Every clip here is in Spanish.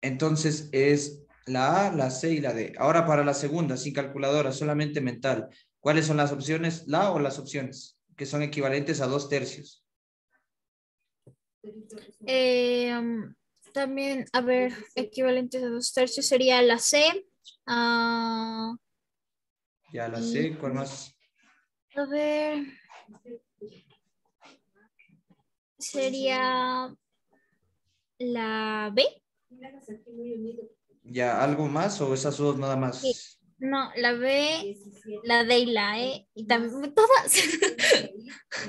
Entonces es la A, la C y la D. Ahora para la segunda, sin calculadora, solamente mental. ¿Cuáles son las opciones? ¿La o las opciones? Que son equivalentes a 2/3. También, a ver, equivalentes a 2/3 sería la C. ah, Ya la y C, ¿cuál más? a ver, sería la B. Ya, ¿algo más o esas dos nada Sí. más? No, la B, la D y la E. Y también todas.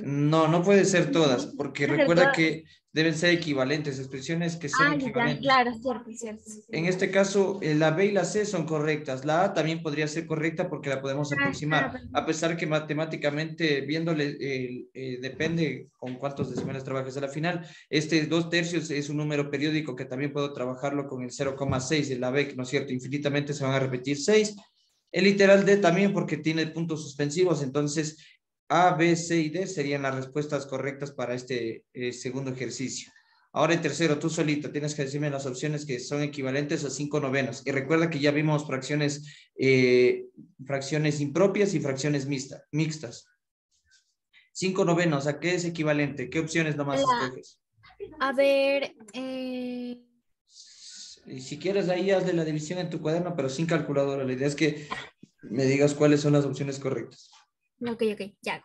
No, no puede ser todas, porque Hacer recuerda todas. que deben ser equivalentes, expresiones que son Ah, ya, equivalentes. claro, cierto, cierto. En este caso, la B y la C son correctas. La A también podría ser correcta porque la podemos Ah, aproximar, a pesar que matemáticamente, viéndole, depende con cuántos decimales trabajes a la final. Este 2/3 es un número periódico que también puedo trabajarlo con el 0,6 de la B, ¿no es cierto? Infinitamente se van a repetir 6. El literal D también porque tiene puntos suspensivos, entonces A, B, C y D serían las respuestas correctas para este segundo ejercicio. Ahora el tercero, tú solito, tienes que decirme las opciones que son equivalentes a 5/9. Y recuerda que ya vimos fracciones impropias y fracciones mixtas. 5/9, ¿a qué es equivalente? ¿Qué opciones nomás la, escoges? a ver, Y si quieres ahí hazle la división en tu cuaderno, pero sin calculadora. La idea es que me digas cuáles son las opciones correctas. ok, ok, ya.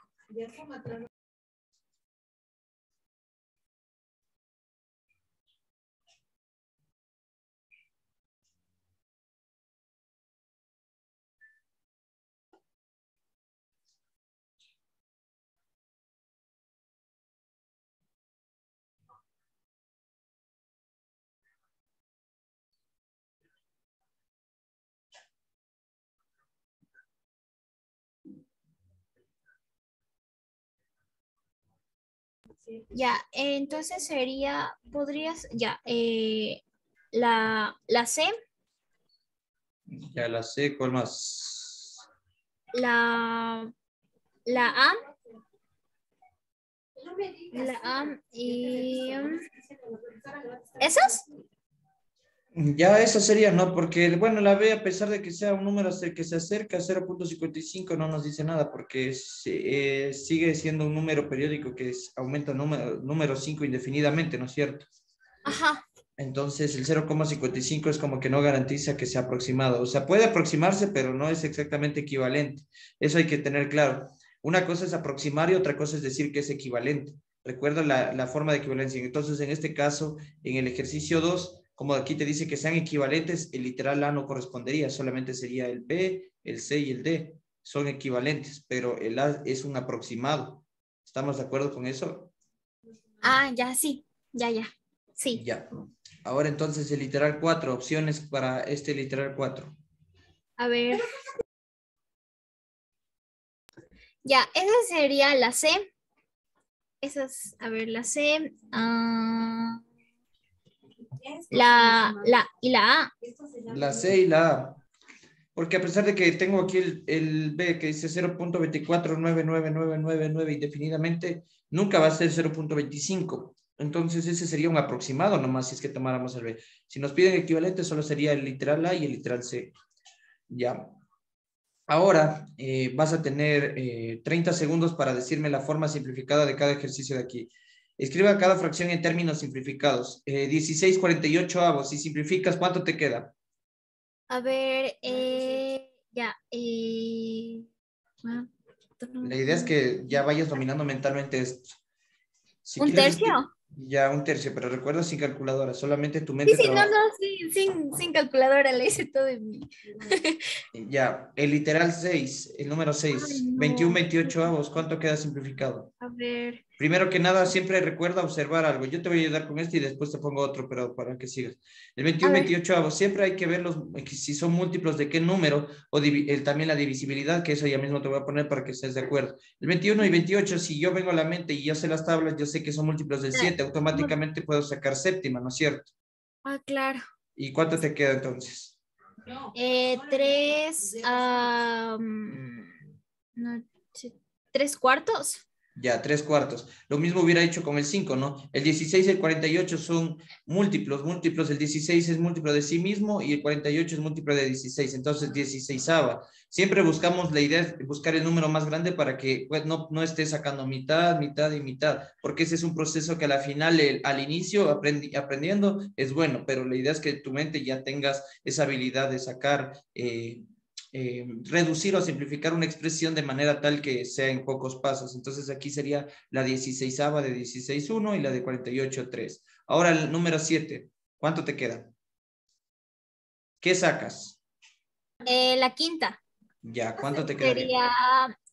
Ya, entonces sería, podrías, ya, la C, Ya la sé, ¿cuál más? la, la A, la A y ¿esas? Ya esa sería, ¿no? Porque, bueno, la B, a pesar de que sea un número que se acerca a 0,55, no nos dice nada, porque sigue siendo un número periódico que aumenta número 5 indefinidamente, ¿no es cierto? Ajá. Entonces, el 0,55 es como que no garantiza que sea aproximado. O sea, puede aproximarse, pero no es exactamente equivalente. Eso hay que tener claro. Una cosa es aproximar y otra cosa es decir que es equivalente. Recuerda la forma de equivalencia. Entonces, en este caso, en el ejercicio 2, como aquí te dice que sean equivalentes, el literal A no correspondería, solamente sería el B, el C y el D. Son equivalentes, pero el A es un aproximado. ¿Estamos de acuerdo con eso? Ah, ya, sí, ya, ya, sí. Ya. Ahora entonces el literal 4, opciones para este literal 4. A ver, ya, esa sería la C. Esa es, a ver, la C, y la A. La C y la A. Porque a pesar de que tengo aquí el B que dice 0,2499999 indefinidamente, nunca va a ser 0,25. Entonces ese sería un aproximado nomás si es que tomáramos el B. Si nos piden equivalente, solo sería el literal A y el literal C. Ya. Ahora vas a tener 30 segundos para decirme la forma simplificada de cada ejercicio de aquí. Escriba cada fracción en términos simplificados. 16/48. Si simplificas, ¿cuánto te queda? A ver, ya, ah, La idea es que ya vayas dominando mentalmente esto. Si ¿un quieres, tercio? ya 1/3, pero recuerda sin calculadora, solamente tu Sí, mente sí, no, trabaja. no, sí, sin calculadora le hice todo en mí. Ya, el literal 6, el número Ay, 6, 21 no. 28 ¿cuánto queda simplificado? A ver, Primero que nada, siempre recuerda observar algo. Yo te voy a ayudar con este y después te pongo otro, pero para que sigas. El a 21 ver. 28 siempre hay que ver si son múltiplos de qué número o también la divisibilidad, que eso ya mismo te voy a poner para que estés de acuerdo. El 21 y 28 si yo vengo a la mente y yo sé las tablas, yo sé que son múltiplos del Ah, 7 automáticamente puedo sacar séptima, ¿no es cierto? claro. ¿Y cuánto te queda entonces? Tres, no, sí, 3/4. Ya, 3/4. Lo mismo hubiera hecho con el 5, ¿no? El 16 y el 48 son múltiplos. Múltiplos, el 16 es múltiplo de sí mismo y el 48 es múltiplo de 16. Entonces, 16ava. Siempre buscamos la idea de buscar el número más grande para que pues, no estés sacando mitad, mitad y mitad, porque ese es un proceso que a la final, al inicio, aprendiendo, es bueno, pero la idea es que tu mente ya tengas esa habilidad de sacar reducir o simplificar una expresión de manera tal que sea en pocos pasos. Entonces aquí sería la 16ava de 16,1 y la de 48,3. Ahora el número 7. ¿Cuánto te queda? ¿Qué sacas? La quinta Ya, ¿cuánto te quedaría?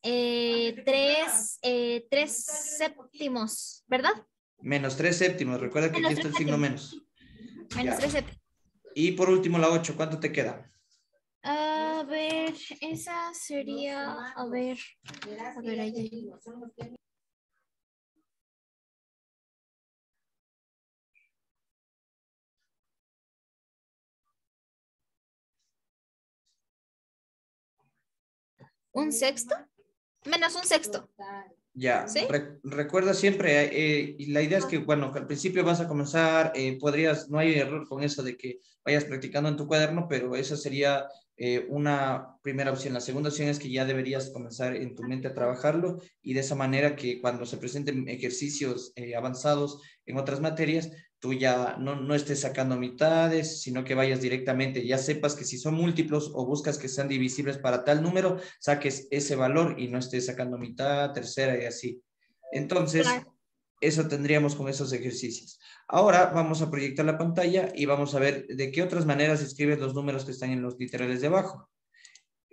sería 3/7, ¿verdad? Menos 3/7. Recuerda que aquí Menos está tres el signo séptimos. menos. Menos Ya. 3/7. Y por último la 8. ¿Cuánto te queda? A ver, esa sería, a ver, ahí. ¿Un sexto? Menos un sexto. Ya, ¿Sí? recuerda siempre, y la idea es que, bueno, que al principio vas a comenzar, no hay error con eso de que vayas practicando en tu cuaderno, pero esa sería una primera opción. La segunda opción es que ya deberías comenzar en tu mente a trabajarlo y de esa manera que cuando se presenten ejercicios avanzados en otras materias, tú ya no estés sacando mitades, sino que vayas directamente, ya sepas que si son múltiplos o buscas que sean divisibles para tal número, saques ese valor y no estés sacando mitad, tercera y así. Entonces, Claro. eso tendríamos con esos ejercicios. Ahora vamos a proyectar la pantalla y vamos a ver de qué otras maneras escribes los números que están en los literales de abajo.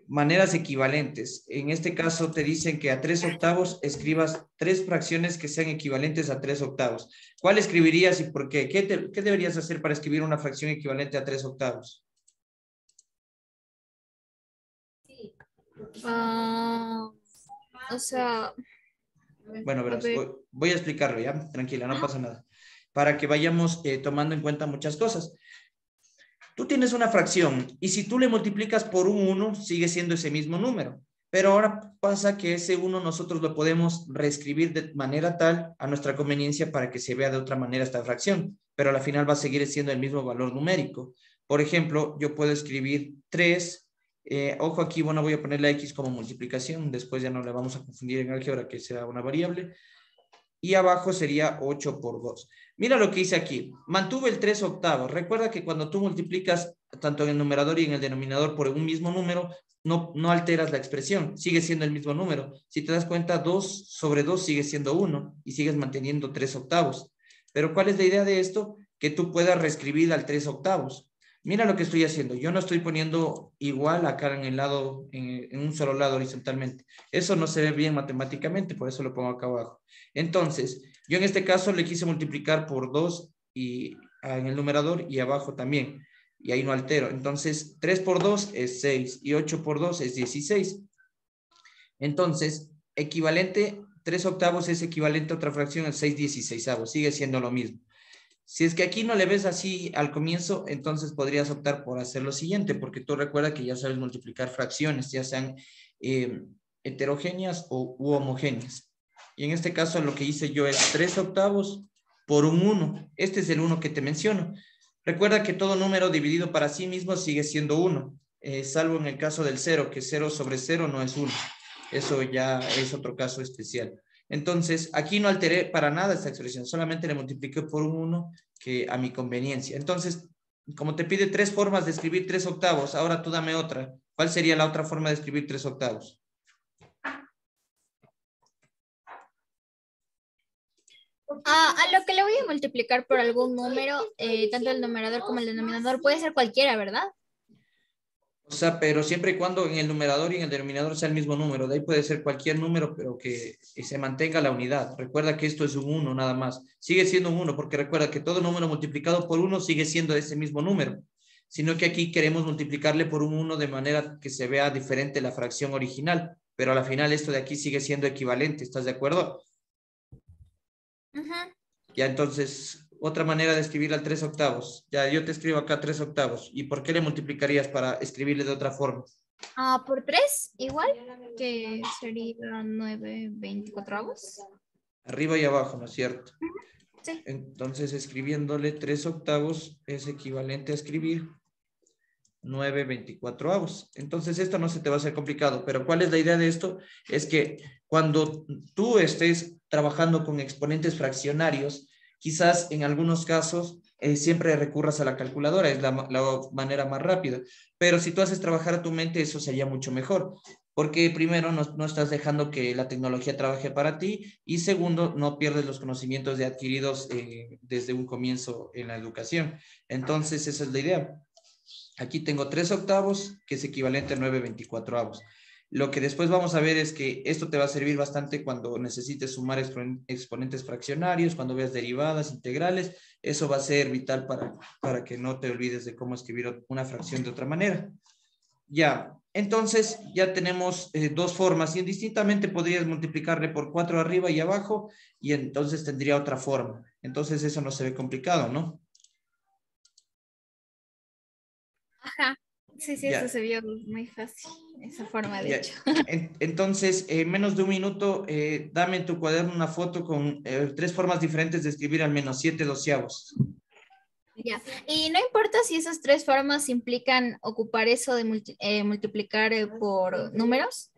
Maneras equivalentes. En este caso te dicen que a 3/8 escribas 3 fracciones que sean equivalentes a 3/8. ¿Cuál escribirías y por qué? ¿Qué deberías hacer para escribir una fracción equivalente a 3/8? Ah, o sea, Bueno, a verás, ver. voy a explicarlo ya, tranquila, no Ajá. pasa nada. Para que vayamos tomando en cuenta muchas cosas. Tú tienes una fracción y si tú le multiplicas por un 1, sigue siendo ese mismo número. Pero ahora pasa que ese 1 nosotros lo podemos reescribir de manera tal a nuestra conveniencia para que se vea de otra manera esta fracción, pero al final va a seguir siendo el mismo valor numérico. Por ejemplo, yo puedo escribir 3, ojo aquí, bueno, voy a poner la X como multiplicación, después ya no la vamos a confundir en álgebra que será una variable, y abajo sería 8 por 2. Mira lo que hice aquí. Mantuve el 3/8. Recuerda que cuando tú multiplicas tanto en el numerador y en el denominador por un mismo número, no alteras la expresión, sigue siendo el mismo número. Si te das cuenta, 2 sobre 2 sigue siendo 1 y sigues manteniendo 3/8. Pero ¿cuál es la idea de esto? Que tú puedas reescribir al 3/8. Mira lo que estoy haciendo. Yo no estoy poniendo igual acá en el lado, en un solo lado horizontalmente. Eso no se ve bien matemáticamente, por eso lo pongo acá abajo. Entonces, yo en este caso le quise multiplicar por 2 en el numerador y abajo también. Y ahí no altero. Entonces, 3 por 2 es 6 y 8 por 2 es 16. Entonces, equivalente, 3/8 es equivalente a otra fracción, el 6/16. Sigue siendo lo mismo. Si es que aquí no le ves así al comienzo, entonces podrías optar por hacer lo siguiente, porque tú recuerda que ya sabes multiplicar fracciones, ya sean eh, heterogéneas u homogéneas. Y en este caso lo que hice yo es 3/8 por un 1. Este es el 1 que te menciono. Recuerda que todo número dividido para sí mismo sigue siendo 1, salvo en el caso del 0, que 0 sobre 0 no es 1. Eso ya es otro caso especial. Entonces, aquí no alteré para nada esta expresión, solamente le multipliqué por un 1 que a mi conveniencia. Entonces, como te pide 3 formas de escribir 3/8, ahora tú dame otra. ¿Cuál sería la otra forma de escribir 3/8? A lo que le voy a multiplicar por algún número, tanto el numerador como el denominador, puede ser cualquiera, ¿verdad? O sea, pero siempre y cuando en el numerador y en el denominador sea el mismo número. De ahí puede ser cualquier número, pero que se mantenga la unidad. Recuerda que esto es un 1 nada más. Sigue siendo un 1 porque recuerda que todo número multiplicado por 1 sigue siendo ese mismo número. Sino que aquí queremos multiplicarle por un 1 de manera que se vea diferente la fracción original. Pero a la final esto de aquí sigue siendo equivalente. ¿Estás de acuerdo? Ujú. Ya entonces, otra manera de escribir al 3/8. Ya yo te escribo acá 3/8. ¿Y por qué le multiplicarías para escribirle de otra forma? Por 3 igual, que sería 9/24. Arriba y abajo, ¿no es cierto? Sí. Entonces, escribiéndole 3/8 es equivalente a escribir 9/24. Entonces, esto no se te va a hacer complicado, pero ¿cuál es la idea de esto? Es que cuando tú estés trabajando con exponentes fraccionarios, quizás en algunos casos siempre recurras a la calculadora, es la manera más rápida, pero si tú haces trabajar a tu mente, eso sería mucho mejor, porque primero no estás dejando que la tecnología trabaje para ti y segundo, no pierdes los conocimientos de adquiridos desde un comienzo en la educación. Entonces, esa es la idea. Aquí tengo 3/8, que es equivalente a 9/24. Lo que después vamos a ver es que esto te va a servir bastante cuando necesites sumar exponentes fraccionarios, cuando veas derivadas, integrales. Eso va a ser vital para que no te olvides de cómo escribir una fracción de otra manera. Ya, entonces ya tenemos dos formas. Indistintamente podrías multiplicarle por 4 arriba y abajo y entonces tendría otra forma. Entonces eso no se ve complicado, ¿no? Ajá. Sí, sí, eso Ya. se vio muy fácil, esa forma, de Ya. hecho. Entonces, en menos de un minuto, dame en tu cuaderno una foto con tres formas diferentes de escribir al menos 7/12. Ya. Y no importa si esas tres formas implican ocupar eso de multiplicar por números.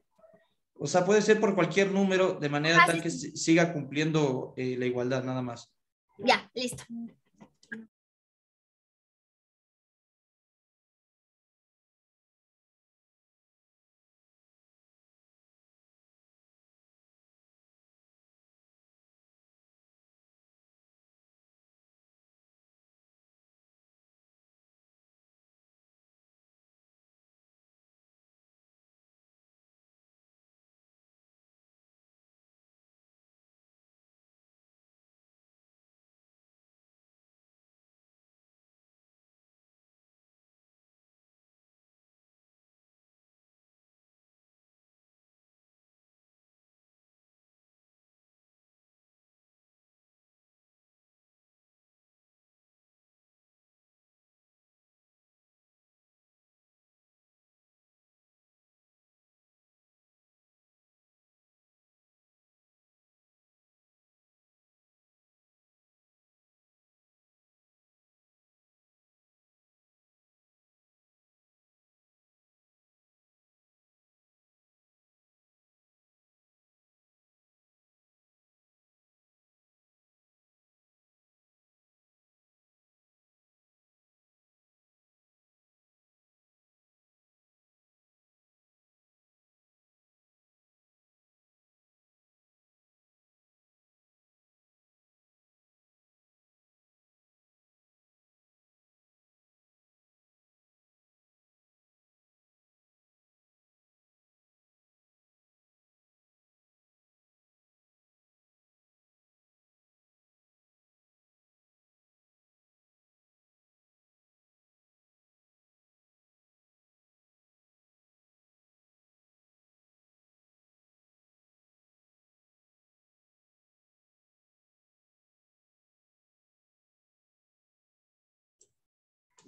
O sea, puede ser por cualquier número de manera Ajá, tal sí, que sí. siga cumpliendo la igualdad, nada más. Ya, listo.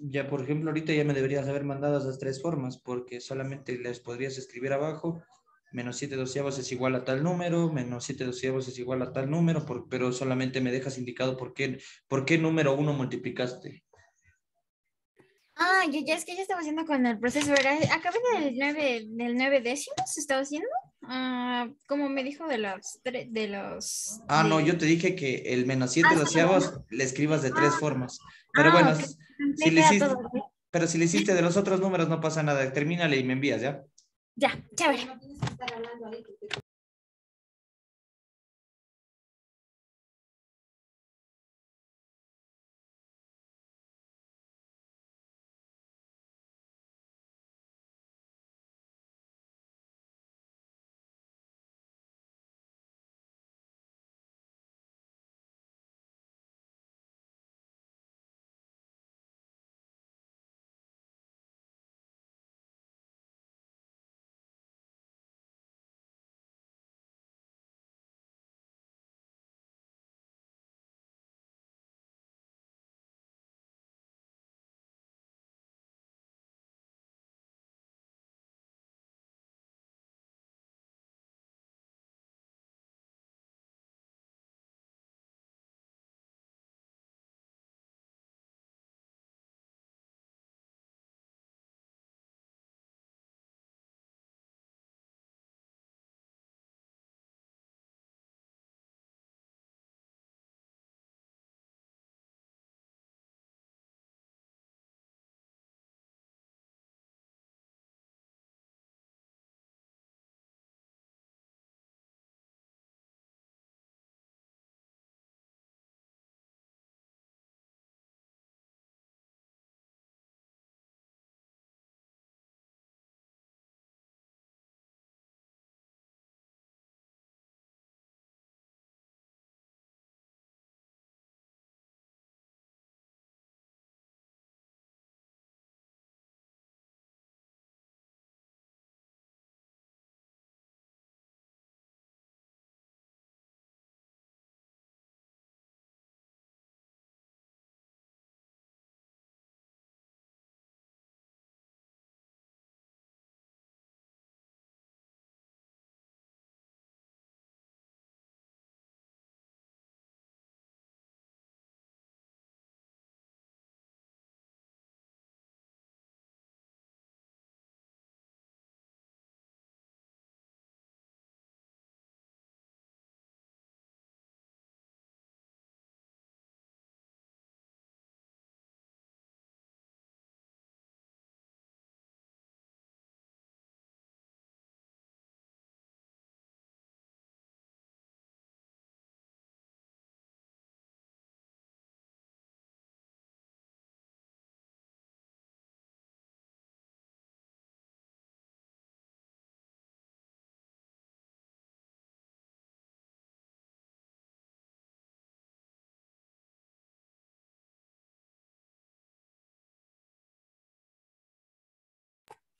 Ya, por ejemplo, ahorita ya me deberías haber mandado esas tres formas, porque solamente les podrías escribir abajo, -7/12 es igual a tal número, -7/12 es igual a tal número, pero solamente me dejas indicado por qué número uno multiplicaste. Ah, ya es que ya estaba haciendo con el proceso, ¿verdad? Acabé del 9 décimos, estaba haciendo. Ah, como me dijo Ah, no, yo te dije que el -7 Ah, doceavos solo. le escribas de tres formas. Pero Ah, bueno, ok. si Pensé le que era todo. hiciste, pero si le hiciste de los otros números no pasa nada. Termínale y me envías, ¿ya? Ya, chévere.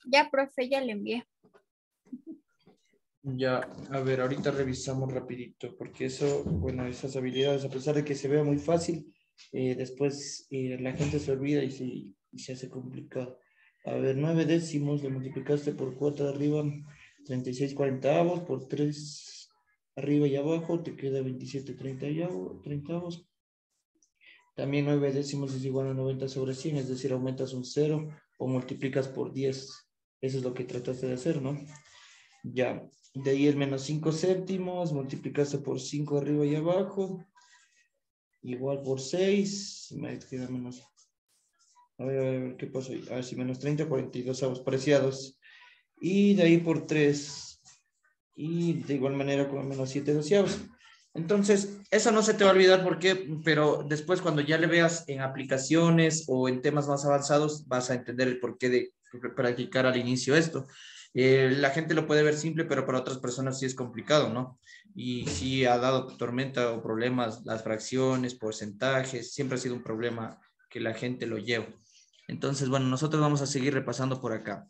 Ya, profe, ya le envié. Ya, a ver, ahorita revisamos rapidito, porque eso, bueno, esas habilidades, a pesar de que se vea muy fácil, después la gente se olvida y se hace complicado. A ver, 9 décimos, lo multiplicaste por 4 de arriba, 36 cuarentavos, por 3 arriba y abajo, te queda 27 treintavos. También 9 décimos es igual a 90 sobre 100, es decir, aumentas un cero o multiplicas por 10. Eso es lo que trataste de hacer, ¿no? Ya, de ahí el menos 5 séptimos, multiplicaste por 5 arriba y abajo, igual por 6, me queda menos, a ver, ¿qué pasó ahí? A ver si menos 30, 42 avos, preciados. Y de ahí por 3, y de igual manera con menos 7 doceavos. Entonces, eso no se te va a olvidar porque, pero después cuando ya le veas en aplicaciones o en temas más avanzados, vas a entender el porqué de practicar al inicio esto. La gente lo puede ver simple, pero para otras personas sí es complicado, ¿no? Y sí ha dado tormenta o problemas, las fracciones, porcentajes, siempre ha sido un problema que la gente lo lleva. Entonces, bueno, nosotros vamos a seguir repasando por acá.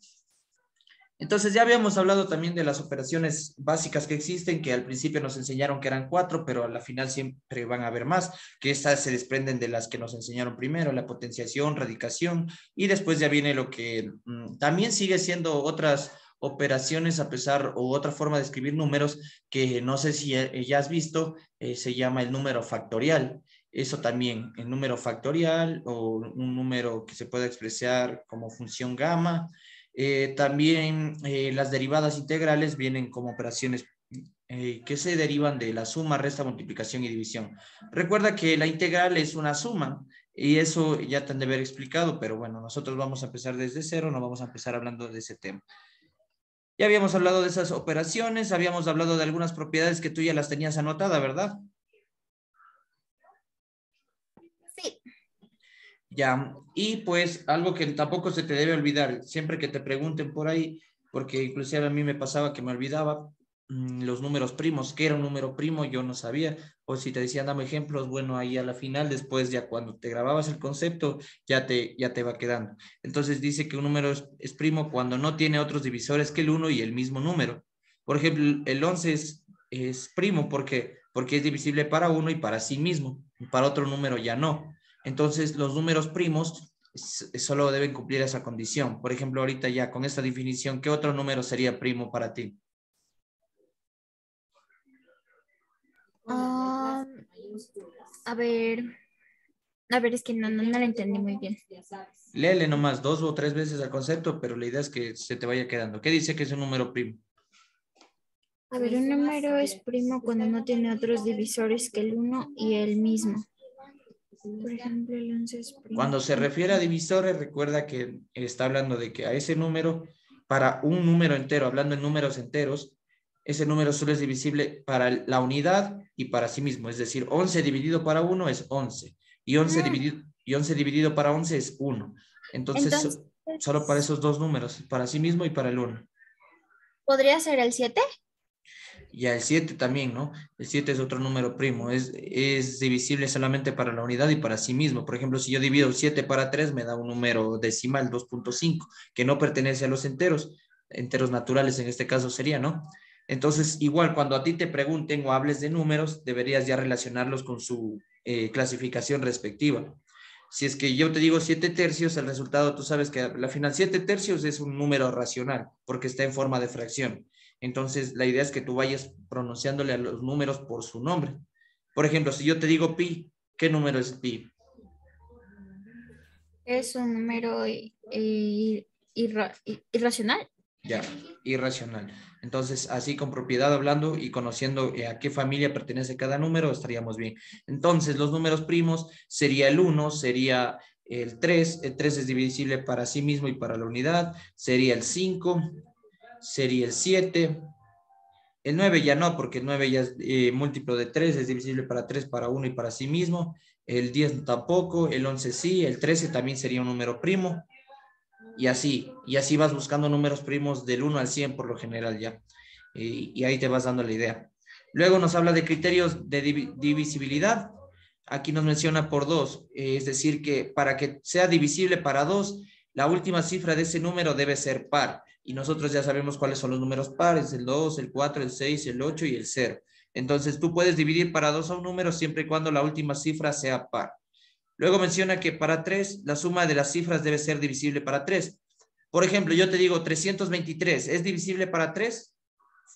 Entonces ya habíamos hablado también de las operaciones básicas que existen, que al principio nos enseñaron que eran 4, pero a la final siempre van a haber más, que estas se desprenden de las que nos enseñaron primero, la potenciación, radicación, y después ya viene lo que también sigue siendo otras operaciones a pesar, o otra forma de escribir números, que no sé si ya has visto, se llama el número factorial. Eso también, el número factorial o un número que se puede expresar como función gamma. También las derivadas integrales vienen como operaciones que se derivan de la suma, resta, multiplicación y división. Recuerda que la integral es una suma y eso ya te han de haber explicado, pero bueno, nosotros vamos a empezar desde cero, no vamos a empezar hablando de ese tema. Ya habíamos hablado de esas operaciones, habíamos hablado de algunas propiedades que tú ya las tenías anotadas, ¿verdad? Sí. Ya, y pues algo que tampoco se te debe olvidar, siempre que te pregunten por ahí, porque inclusive a mí me pasaba que me olvidaba los números primos, qué era un número primo, yo no sabía, o si te decían dame ejemplos, bueno, ahí a la final, después ya cuando te grababas el concepto, ya te va quedando. Entonces dice que un número es primo cuando no tiene otros divisores que el 1 y el mismo número. Por ejemplo, el 11 es primo porque es divisible para uno y para sí mismo, para otro número ya no. Entonces, los números primos solo deben cumplir esa condición. Por ejemplo, ahorita ya con esta definición, ¿qué otro número sería primo para ti? Ah, a ver, es que no lo entendí muy bien. Léele nomás 2 o 3 veces al concepto, pero la idea es que se te vaya quedando. ¿Qué dice que es un número primo? A ver, un número es primo cuando no tiene otros divisores que el uno y el mismo. Por ejemplo, el 11 es primo. Cuando se refiere a divisores, recuerda que está hablando de que a ese número, para un número entero, hablando en números enteros, ese número solo es divisible para la unidad y para sí mismo. Es decir, 11 dividido para 1 es 11 y 11 dividido para 11 es 1. Entonces, Entonces, solo para esos dos números, para sí mismo y para el 1. ¿podría ser el 7? Y el 7 también, ¿no? El 7 es otro número primo, es divisible solamente para la unidad y para sí mismo. Por ejemplo, si yo divido 7 para 3, me da un número decimal, 2.5, que no pertenece a los enteros naturales en este caso sería, ¿no? Entonces, igual, cuando a ti te pregunten o hables de números, deberías ya relacionarlos con su clasificación respectiva. Si es que yo te digo 7 tercios, el resultado, tú sabes que al final 7 tercios es un número racional, porque está en forma de fracción. Entonces, la idea es que tú vayas pronunciándole a los números por su nombre. Por ejemplo, si yo te digo pi, ¿qué número es pi? Es un número irracional. Ya, irracional. Entonces, así con propiedad hablando y conociendo a qué familia pertenece cada número, estaríamos bien. Entonces, los números primos sería el 1, sería el 3 es divisible para sí mismo y para la unidad, sería el 5, sería el 7. El 9 ya no, porque el 9 ya es múltiplo de 3, es divisible para 3, para 1 y para sí mismo. El 10 tampoco, el 11 sí, el 13 también sería un número primo. Y así vas buscando números primos del 1 al 100 por lo general ya. Y ahí te vas dando la idea. Luego nos habla de criterios de divisibilidad. Aquí nos menciona por 2, es decir, que para que sea divisible para 2, la última cifra de ese número debe ser par. Y nosotros ya sabemos cuáles son los números pares, el 2, el 4, el 6, el 8 y el 0. Entonces tú puedes dividir para 2 a un número siempre y cuando la última cifra sea par. Luego menciona que para 3 la suma de las cifras debe ser divisible para 3. Por ejemplo, yo te digo 323, ¿es divisible para 3?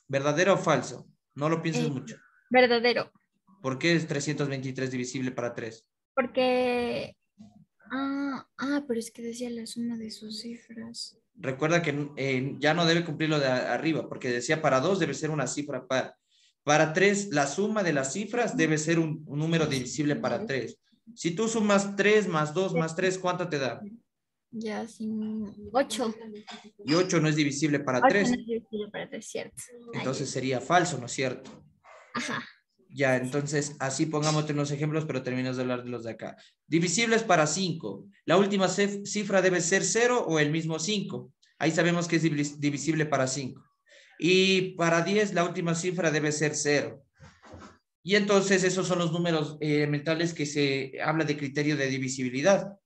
¿Verdadero o falso? No lo pienses Eh, mucho. verdadero. ¿Por qué es 323 divisible para 3? Porque... pero es que decía la suma de sus cifras. Recuerda que ya no debe cumplir lo de arriba, porque decía para 2 debe ser una cifra par. Para 3, la suma de las cifras debe ser un número divisible para 3. Si tú sumas 3 más 2 más 3, ¿cuánto te da? Ya, sí. 8. Y 8 no es divisible para 8 no 3. es divisible para 3, cierto. Entonces sería falso, ¿no es cierto? Ajá. Ya, entonces así pongamos unos ejemplos, pero terminas de hablar de los de acá. Divisibles para 5. La última cifra debe ser 0 o el mismo 5. Ahí sabemos que es divisible para 5. Y para 10 la última cifra debe ser 0. Y entonces esos son los números elementales que se habla de criterio de divisibilidad.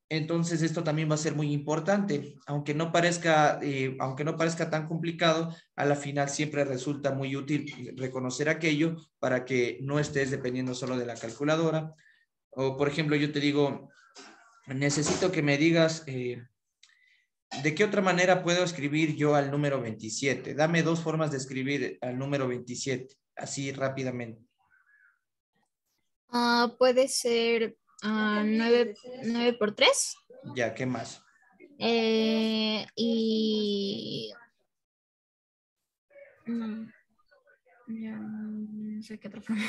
Entonces esto también va a ser muy importante, aunque no parezca tan complicado, a la final siempre resulta muy útil reconocer aquello para que no estés dependiendo solo de la calculadora. O por ejemplo, yo te digo, necesito que me digas de qué otra manera puedo escribir yo al número 27. Dame dos formas de escribir al número 27, así rápidamente. Puede ser 9 por 3. Ya, ¿qué más? Y ya no sé qué otra forma.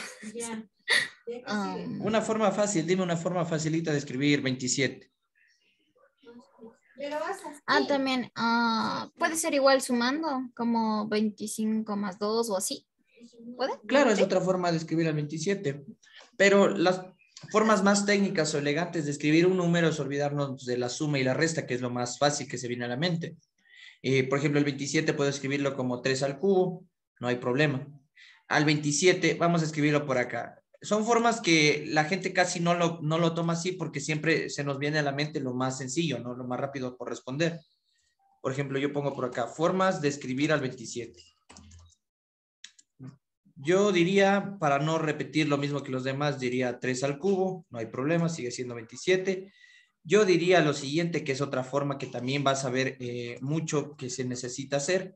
Una forma fácil, dime una forma facilita de escribir 27. También puede ser igual sumando, como 25 más 2 o así. ¿Puede? Claro, es ¿Sí? otra forma de escribir al 27, pero las formas más técnicas o elegantes de escribir un número es olvidarnos de la suma y la resta, que es lo más fácil que se viene a la mente. Por ejemplo, el 27 puedo escribirlo como 3 al cubo, no hay problema. Al 27, vamos a escribirlo por acá. Son formas que la gente casi no lo toma así porque siempre se nos viene a la mente lo más sencillo, ¿no? Lo más rápido por responder. Por ejemplo, yo pongo por acá, formas de escribir al 27. Yo diría, para no repetir lo mismo que los demás, diría 3 al cubo, no hay problema, sigue siendo 27. Yo diría lo siguiente, que es otra forma que también vas a ver mucho que se necesita hacer.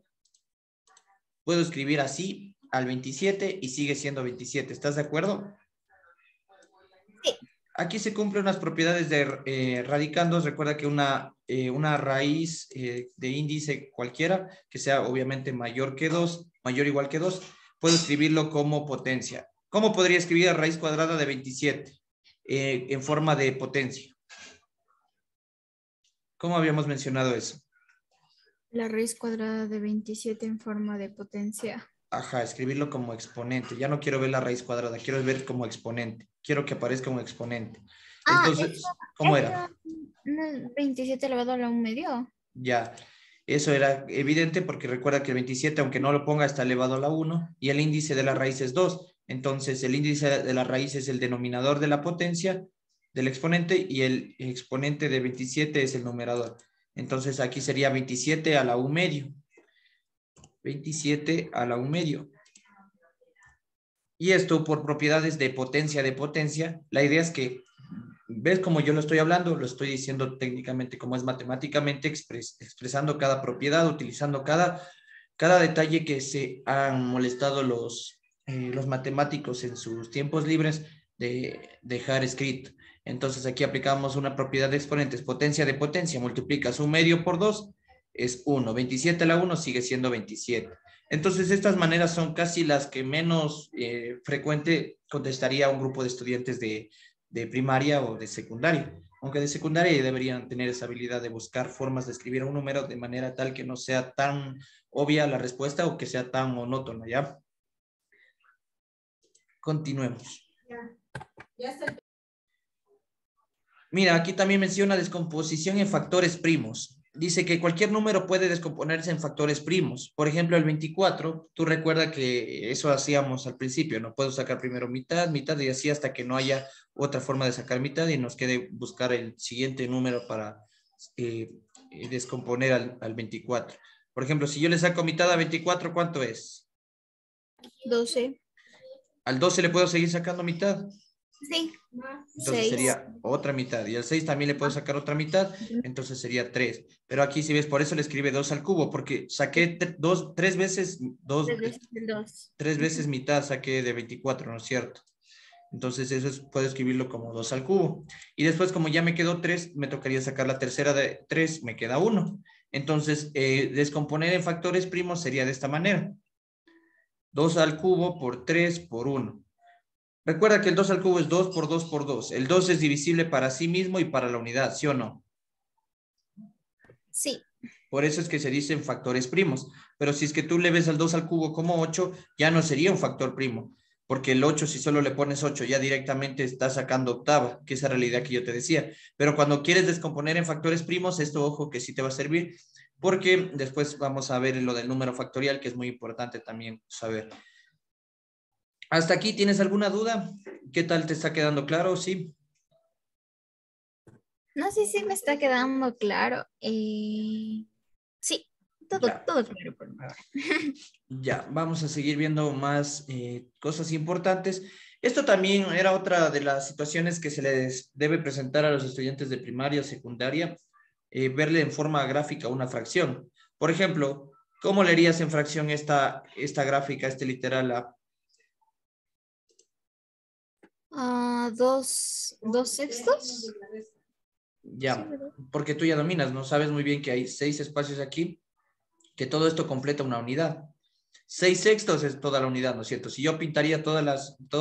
Puedo escribir así al 27 y sigue siendo 27. ¿Estás de acuerdo? Sí. Aquí se cumplen unas propiedades de radicandos. Recuerda que una raíz de índice cualquiera, que sea obviamente mayor que 2, mayor o igual que 2, puedo escribirlo como potencia. ¿Cómo podría escribir la raíz cuadrada de 27? En forma de potencia. ¿Cómo habíamos mencionado eso? La raíz cuadrada de 27 en forma de potencia. Ajá, escribirlo como exponente. Ya no quiero ver la raíz cuadrada, quiero ver como exponente. Quiero que aparezca un exponente. Eso, Entonces, ¿cómo era? no es 27 elevado a la 1 medio. Ya, eso era evidente porque recuerda que el 27, aunque no lo ponga, está elevado a la 1 y el índice de la raíz es 2. Entonces, el índice de la raíz es el denominador de la potencia del exponente y el exponente de 27 es el numerador. Entonces, aquí sería 27 a la 1 medio. 27 a la 1 medio. Y esto por propiedades de potencia. La idea es que, ¿ves cómo yo lo estoy hablando? Lo estoy diciendo técnicamente como es matemáticamente, expresando cada propiedad, utilizando cada detalle que se han molestado los matemáticos en sus tiempos libres de dejar escrito. Entonces aquí aplicamos una propiedad de exponentes, potencia de potencia, multiplicas 1 medio por 2, es 1. 27 a la 1 sigue siendo 27. Entonces, estas maneras son casi las que menos frecuente contestaría a un grupo de estudiantes de primaria o de secundaria. Aunque de secundaria deberían tener esa habilidad de buscar formas de escribir un número de manera tal que no sea tan obvia la respuesta o que sea tan monótono, ¿ya? Continuemos. Mira, aquí también menciona descomposición en factores primos. Dice que cualquier número puede descomponerse en factores primos. Por ejemplo, el 24, tú recuerda que eso hacíamos al principio, ¿no? Puedo sacar primero mitad, mitad y así hasta que no haya otra forma de sacar mitad y nos quede buscar el siguiente número para descomponer al 24. Por ejemplo, si yo le saco mitad a 24, ¿cuánto es? 12. Al 12 le puedo seguir sacando mitad. Sí. Entonces 6. sería otra mitad. Y al 6 también le puedo sacar otra mitad. Entonces sería 3. Pero aquí si ves, por eso le escribe 2 al cubo. Porque saqué 3 veces, 3 veces mitad saqué de 24, ¿no es cierto? Entonces eso puedo escribirlo como 2 al cubo. Y después como ya me quedó 3, me tocaría sacar la tercera de 3, me queda 1. Entonces descomponer en factores primos sería de esta manera. 2 al cubo por 3 por 1. Recuerda que el 2 al cubo es 2 por 2 por 2. El 2 es divisible para sí mismo y para la unidad, ¿sí o no? Sí. Por eso es que se dicen factores primos. Pero si es que tú le ves al 2 al cubo como 8, ya no sería un factor primo. Porque el 8, si solo le pones 8, ya directamente está sacando octava, que es la realidad que yo te decía. Pero cuando quieres descomponer en factores primos, esto, ojo, que sí te va a servir. Porque después vamos a ver lo del número factorial, que es muy importante también saber. ¿Hasta aquí tienes alguna duda? ¿Qué tal te está quedando claro? Sí. No sé si me está quedando claro. Sí, todo, Ya, todo claro por ahora. ya. Vamos a seguir viendo más cosas importantes. Esto también era otra de las situaciones que se les debe presentar a los estudiantes de primaria o secundaria, verle en forma gráfica una fracción. Por ejemplo, ¿cómo leerías en fracción esta gráfica, este literal A? ¿Dos sextos? Sí, Ya, ¿verdad? porque tú ya dominas, ¿no? Sabes muy bien que hay 6 espacios aquí, que todo esto completa una unidad. 6 sextos es toda la unidad, ¿no es cierto? Si yo pintaría todos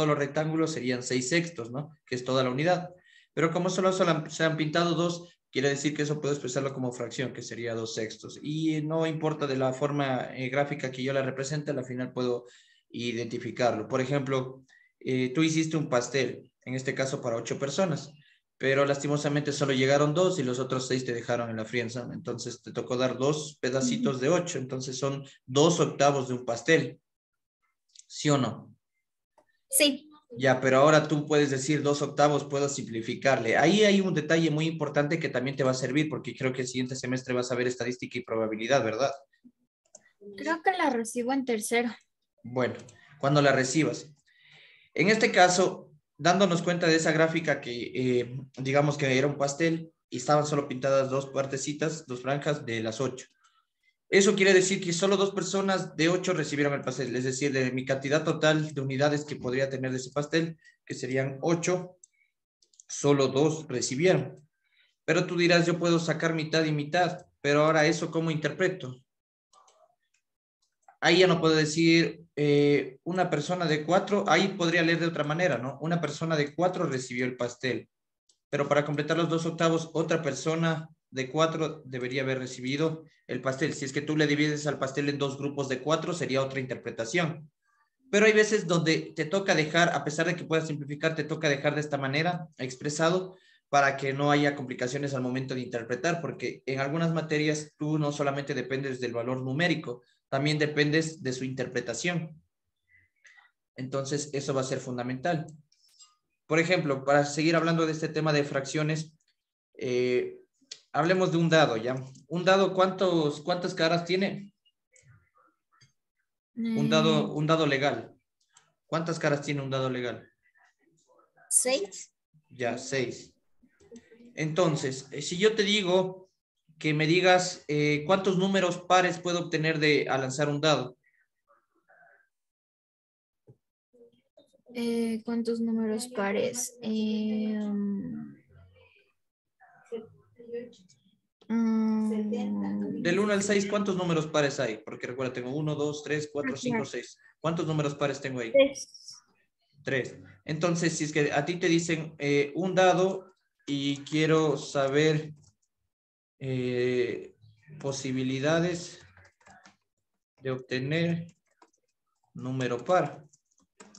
los rectángulos, serían 6 sextos, ¿no? Que es toda la unidad. Pero como solo se han pintado 2, quiere decir que eso puedo expresarlo como fracción, que sería 2 sextos. Y no importa de la forma gráfica que yo la represente, al final puedo identificarlo. Por ejemplo, tú hiciste un pastel, en este caso para 8 personas, pero lastimosamente solo llegaron 2 y los otros 6 te dejaron en la friendzone. Entonces te tocó dar 2 pedacitos de 8, entonces son 2 octavos de un pastel, ¿sí o no? Sí. Ya, pero ahora tú puedes decir 2 octavos, puedo simplificarle. Ahí hay un detalle muy importante que también te va a servir, porque creo que el siguiente semestre vas a ver estadística y probabilidad, ¿verdad? Creo que la recibo en tercero. Bueno, cuando la recibas. En este caso, dándonos cuenta de esa gráfica que digamos que era un pastel y estaban solo pintadas 2 partecitas, 2 franjas de las 8. Eso quiere decir que solo 2 personas de 8 recibieron el pastel, es decir, de mi cantidad total de unidades que podría tener de ese pastel, que serían 8, solo 2 recibieron. Pero tú dirás, yo puedo sacar mitad y mitad, pero ahora eso, ¿cómo interpreto? Ahí ya no puedo decir una persona de 4, ahí podría leer de otra manera, ¿no? Una persona de 4 recibió el pastel, pero para completar los 2 octavos, otra persona de 4 debería haber recibido el pastel. Si es que tú le divides al pastel en 2 grupos de 4, sería otra interpretación. Pero hay veces donde te toca dejar, a pesar de que puedas simplificar, te toca dejar de esta manera expresado para que no haya complicaciones al momento de interpretar, porque en algunas materias tú no solamente dependes del valor numérico, también dependes de su interpretación. Entonces, eso va a ser fundamental. Por ejemplo, para seguir hablando de este tema de fracciones, hablemos de un dado, ¿ya? Un dado, ¿cuántas caras tiene? Eh, Un dado legal. ¿Cuántas caras tiene un dado legal? 6. Ya, 6. Entonces, si yo te digo que me digas cuántos números pares puedo obtener al lanzar un dado. ¿Cuántos números pares? Del 1 al 6, ¿cuántos números pares hay? Porque recuerda, tengo 1, 2, 3, 4, 5, 6. ¿Cuántos números pares tengo ahí? 3. 3. Entonces, si es que a ti te dicen un dado y quiero saber posibilidades de obtener número par.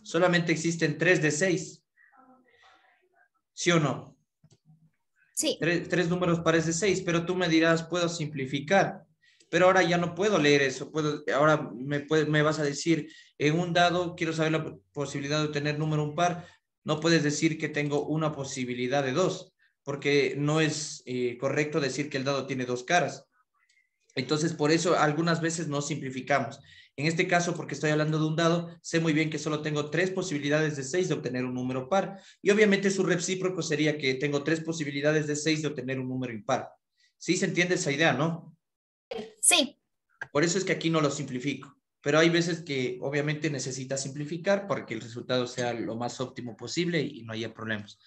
Solamente existen 3 de 6. ¿Sí o no? Sí. Tres números pares de 6, pero tú me dirás, puedo simplificar. Pero ahora ya no puedo leer eso. Ahora me vas a decir, en un dado quiero saber la posibilidad de obtener número par. No puedes decir que tengo una posibilidad de 2, porque no es correcto decir que el dado tiene dos caras. Entonces, por eso algunas veces no simplificamos. En este caso, porque estoy hablando de un dado, sé muy bien que solo tengo 3 posibilidades de 6 de obtener un número par. Y obviamente su recíproco sería que tengo 3 posibilidades de 6 de obtener un número impar. ¿Sí se entiende esa idea, no? Sí. Por eso es que aquí no lo simplifico. Pero hay veces que obviamente necesita simplificar para que el resultado sea lo más óptimo posible y no haya problemas.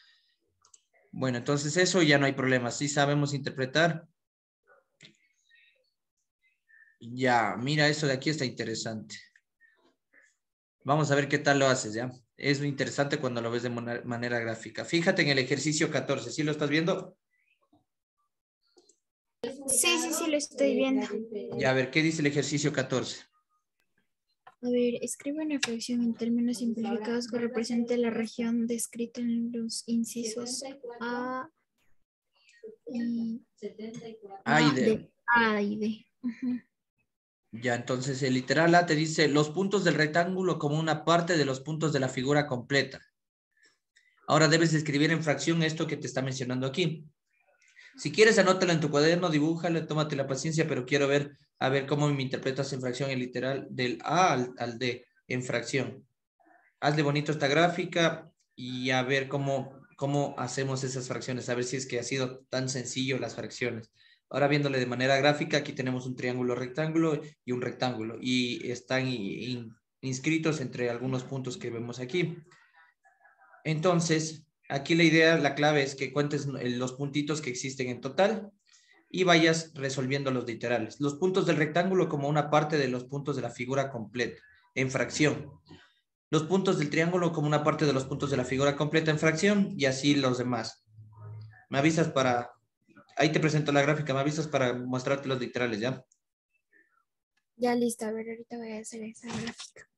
Bueno, entonces eso ya no hay problema. Sí sabemos interpretar. Ya, mira, eso de aquí está interesante. Vamos a ver qué tal lo haces, ¿ya? Es muy interesante cuando lo ves de manera gráfica. Fíjate en el ejercicio 14, ¿sí lo estás viendo? Sí, sí, sí, lo estoy viendo. Ya, a ver, ¿qué dice el ejercicio 14? A ver, escribe una fracción en términos simplificados que represente la región descrita en los incisos A y A y D. A y D. Ujú. Ya, entonces el literal A te dice los puntos del rectángulo como una parte de los puntos de la figura completa. Ahora debes escribir en fracción esto que te está mencionando aquí. Si quieres, anótalo en tu cuaderno, dibújalo, tómate la paciencia, pero quiero ver, a ver cómo me interpretas en fracción el literal del A al D, en fracción. Hazle bonito esta gráfica y a ver cómo hacemos esas fracciones, a ver si es que ha sido tan sencillo las fracciones. Ahora viéndole de manera gráfica, aquí tenemos un triángulo rectángulo y un rectángulo y están inscritos entre algunos puntos que vemos aquí. Entonces, aquí la idea, la clave es que cuentes los puntitos que existen en total y vayas resolviendo los literales. Los puntos del rectángulo como una parte de los puntos de la figura completa, en fracción. Los puntos del triángulo como una parte de los puntos de la figura completa en fracción y así los demás. Me avisas para... Ahí te presento la gráfica, me avisas para mostrarte los literales, ¿ya? Ya listo, a ver, ahorita voy a hacer esa gráfica.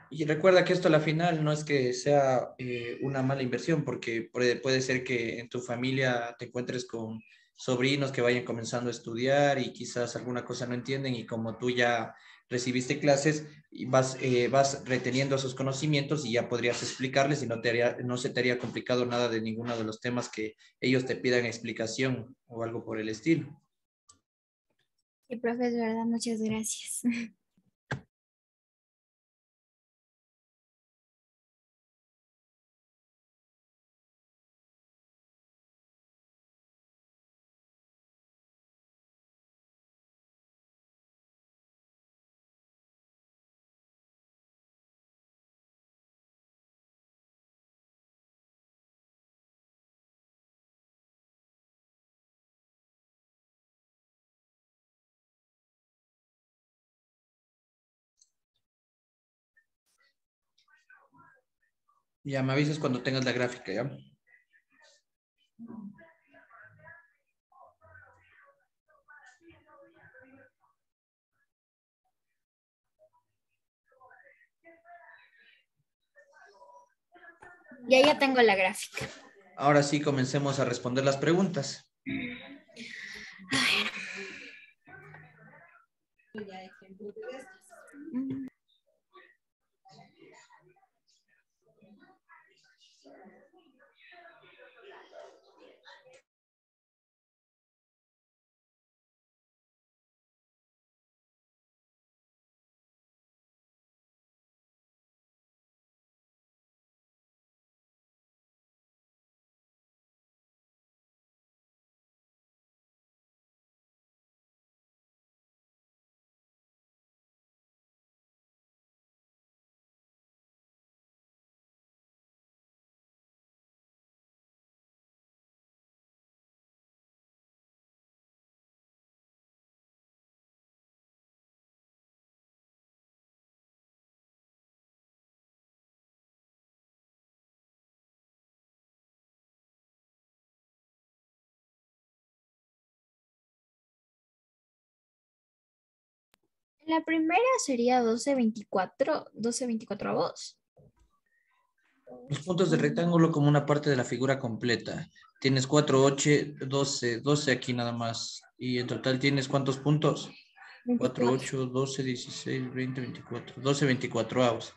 Y recuerda que esto a la final no es que sea una mala inversión, porque puede ser que en tu familia te encuentres con sobrinos que vayan comenzando a estudiar y quizás alguna cosa no entienden y como tú ya recibiste clases y vas reteniendo esos conocimientos y ya podrías explicarles y no se te haría complicado nada de ninguno de los temas que ellos te pidan explicación o algo por el estilo. Sí, profe, es verdad, muchas gracias. Ya me avisas cuando tengas la gráfica, ¿ya? Ya tengo la gráfica. Ahora sí, comencemos a responder las preguntas. La primera sería 1224 Los puntos del rectángulo como una parte de la figura completa. Tienes 4, 8, 12 aquí nada más. Y en total tienes ¿cuántos puntos? 4, 24. 8, 12, 16, 20, 24. 12, 24avos.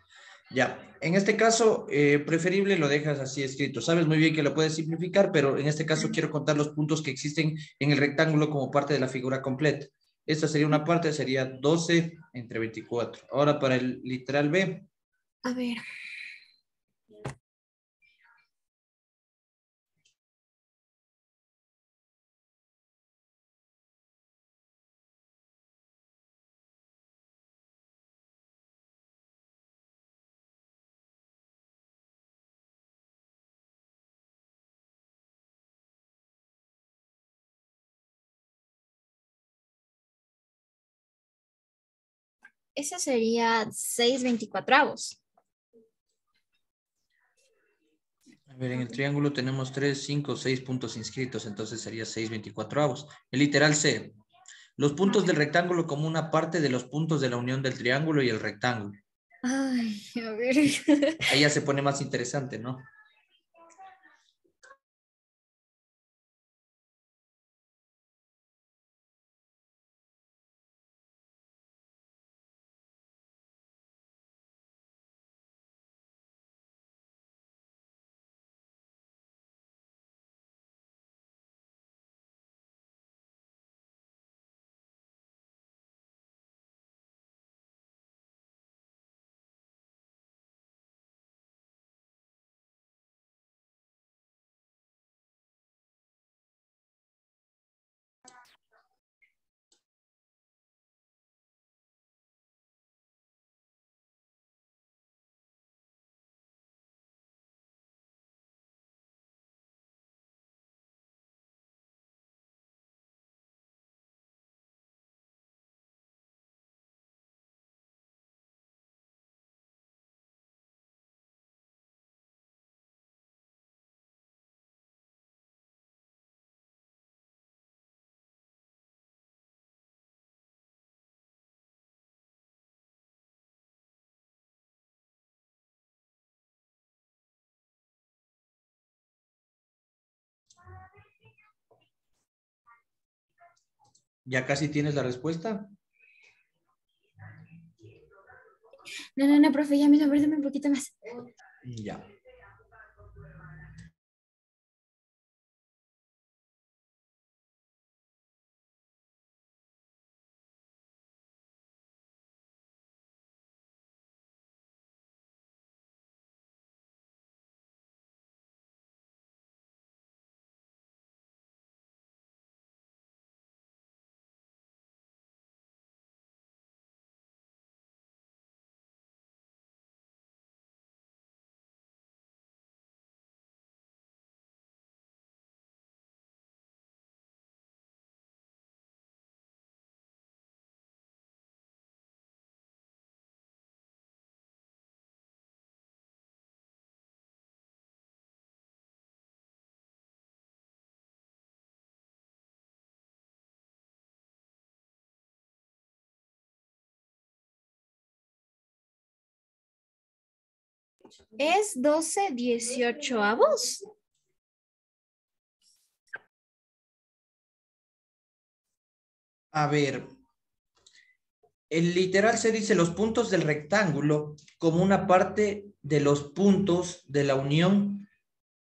Ya, en este caso, preferible lo dejas así escrito. Sabes muy bien que lo puedes simplificar, pero en este caso quiero contar los puntos que existen en el rectángulo como parte de la figura completa. Esta sería una parte, sería 12 entre 24. Ahora para el literal B. A ver. Esa sería 6/24. A ver, en el triángulo tenemos 3, 5, 6 puntos inscritos, entonces sería 6 24avos. El literal C. Los puntos del rectángulo como una parte de los puntos de la unión del triángulo y el rectángulo. Ay, a ver. Ahí ya se pone más interesante, ¿no? ¿Ya casi tienes la respuesta? No, profe, ya me dame un poquito más. Ya. ¿Es 12/18? A ver, el literal se dice los puntos del rectángulo como una parte de los puntos de la unión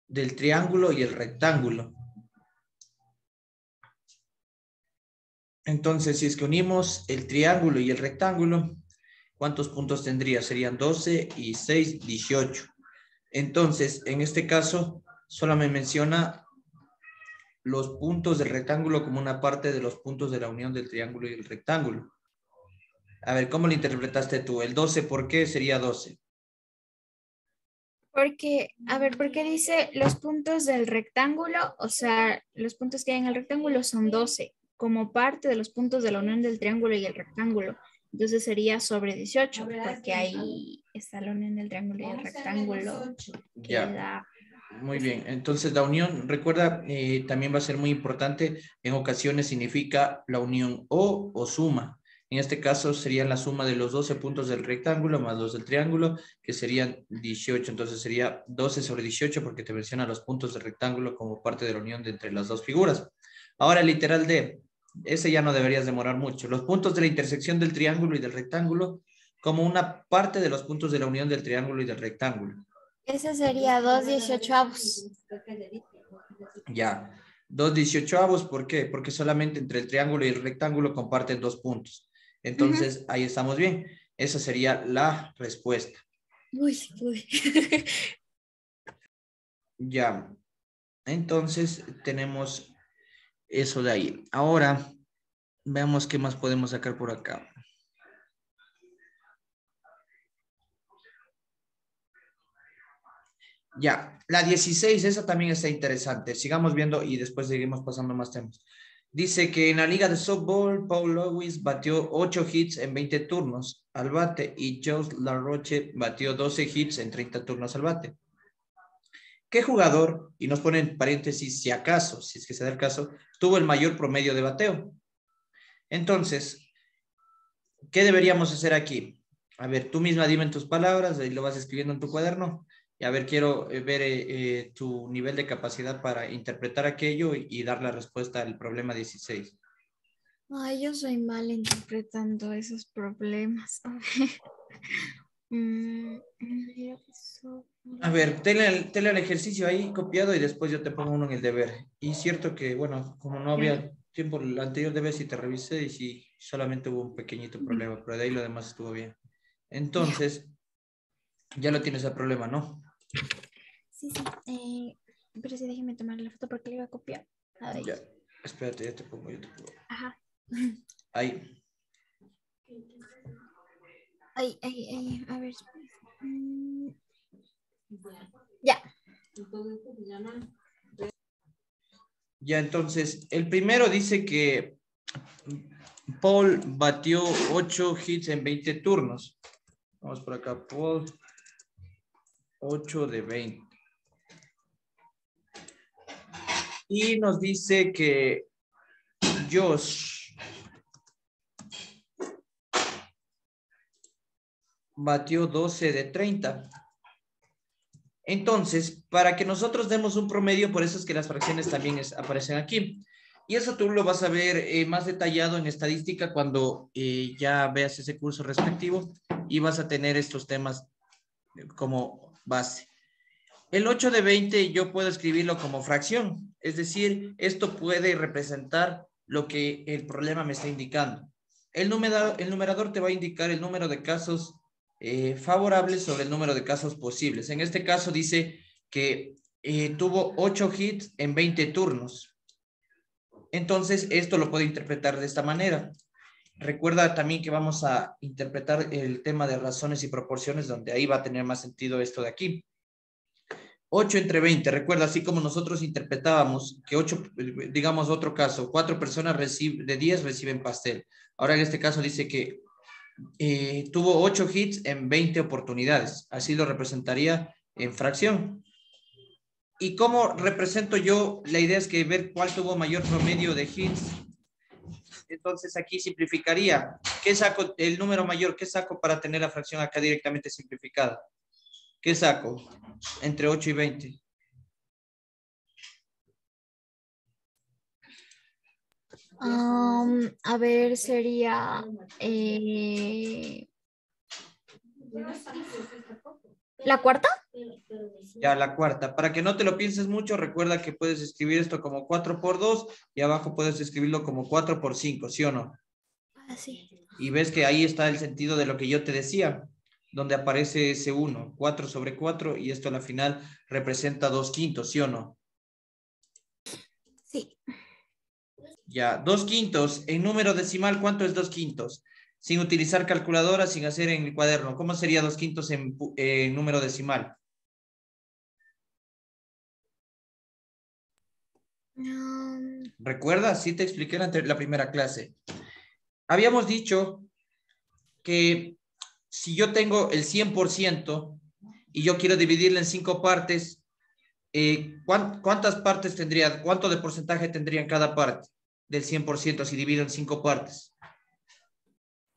del triángulo y el rectángulo. Entonces, si es que unimos el triángulo y el rectángulo, ¿cuántos puntos tendría? Serían 12 y 6, 18. Entonces, en este caso, solo me menciona los puntos del rectángulo como una parte de los puntos de la unión del triángulo y el rectángulo. A ver, ¿cómo lo interpretaste tú? El 12, ¿por qué sería 12? Porque, a ver, porque dice los puntos del rectángulo, o sea, los puntos que hay en el rectángulo son 12, como parte de los puntos de la unión del triángulo y el rectángulo. Entonces sería sobre 18, porque ahí está la unión del triángulo y el rectángulo que Ya, da. muy bien. Entonces, la unión, recuerda, también va a ser muy importante. En ocasiones significa la unión o suma. En este caso sería la suma de los 12 puntos del rectángulo más los del triángulo, que serían 18. Entonces sería 12 sobre 18 porque te menciona los puntos del rectángulo como parte de la unión de entre las dos figuras. Ahora, literal D. Ese ya no deberías demorar mucho. Los puntos de la intersección del triángulo y del rectángulo como una parte de los puntos de la unión del triángulo y del rectángulo. Ese sería 2/18. Ya. 2/18, ¿por qué? Porque solamente entre el triángulo y el rectángulo comparten 2 puntos. Ujú. Entonces, ahí estamos bien. Esa sería la respuesta. Uy, uy. Ya. Entonces, tenemos eso de ahí. Ahora, veamos qué más podemos sacar por acá. Ya, la 16, esa también está interesante. Sigamos viendo y después seguimos pasando más temas. Dice que en la liga de softball, Paul Lewis batió 8 hits en 20 turnos al bate y Jules Laroche batió 12 hits en 30 turnos al bate. ¿Qué jugador, y nos pone en paréntesis si acaso, si es que se da el caso, tuvo el mayor promedio de bateo? Entonces, ¿qué deberíamos hacer aquí? A ver, tú misma dime en tus palabras, ahí lo vas escribiendo en tu cuaderno. Y a ver, quiero ver tu nivel de capacidad para interpretar aquello y dar la respuesta al problema 16. Ay, yo soy mal interpretando esos problemas. A ver. Eso. A ver, tenle el ejercicio ahí copiado y después yo te pongo uno en el deber. Y cierto que, bueno, como no Ya. había tiempo el anterior deber, sí te revisé y sí, solamente hubo un pequeñito Ujú. problema, pero de ahí lo demás estuvo bien. Ya. Entonces, ya lo tienes el problema, ¿no? Sí, sí. Pero sí, déjeme tomar la foto porque le iba a copiar. Ahí. Ya, espérate, ya te pongo, yo te pongo. Ajá. Ahí. Ay, ay, ay. A ver. Mm, Ya. Ya, entonces, el primero dice que Paul batió 8 hits en 20 turnos. Vamos por acá, Paul, 8 de 20. Y nos dice que Josh batió 12 de 30. Entonces, para que nosotros demos un promedio, por eso es que las fracciones también aparecen aquí. Y eso tú lo vas a ver más detallado en estadística cuando ya veas ese curso respectivo y vas a tener estos temas como base. El 8 de 20 yo puedo escribirlo como fracción, es decir, esto puede representar lo que el problema me está indicando. El numerador te va a indicar el número de casos favorables sobre el número de casos posibles. En este caso dice que tuvo 8 hits en 20 turnos. Entonces, esto lo puedo interpretar de esta manera. Recuerda también que vamos a interpretar el tema de razones y proporciones, donde ahí va a tener más sentido esto de aquí. 8 entre 20, recuerda, así como nosotros interpretábamos que 8, digamos otro caso, 4 personas de 10 reciben pastel. Ahora en este caso dice que tuvo 8 hits en 20 oportunidades. Así lo representaría en fracción. ¿Y cómo represento yo? La idea es que ver cuál tuvo mayor promedio de hits. Entonces aquí simplificaría. ¿Qué saco? El número mayor, ¿qué saco para tener la fracción acá directamente simplificada? ¿Qué saco? Entre 8 y 20. A ver, sería la cuarta. Ya la cuarta. Para que no te lo pienses mucho, recuerda que puedes escribir esto como 4 por 2 y abajo puedes escribirlo como 4 por 5, ¿sí o no? Ah, sí. Y ves que ahí está el sentido de lo que yo te decía, donde aparece ese 1, 4 sobre 4, y esto a la final representa 2 quintos, ¿sí o no? Sí. Ya, 2 quintos en número decimal, ¿cuánto es 2 quintos? Sin utilizar calculadora, sin hacer en el cuaderno, ¿cómo sería 2 quintos en número decimal? ¿Recuerda? Sí te expliqué en la primera clase. Habíamos dicho que si yo tengo el 100% y yo quiero dividirlo en 5 partes, ¿cuántas partes tendría? ¿Cuánto de porcentaje tendría en cada parte del 100% si divido en 5 partes?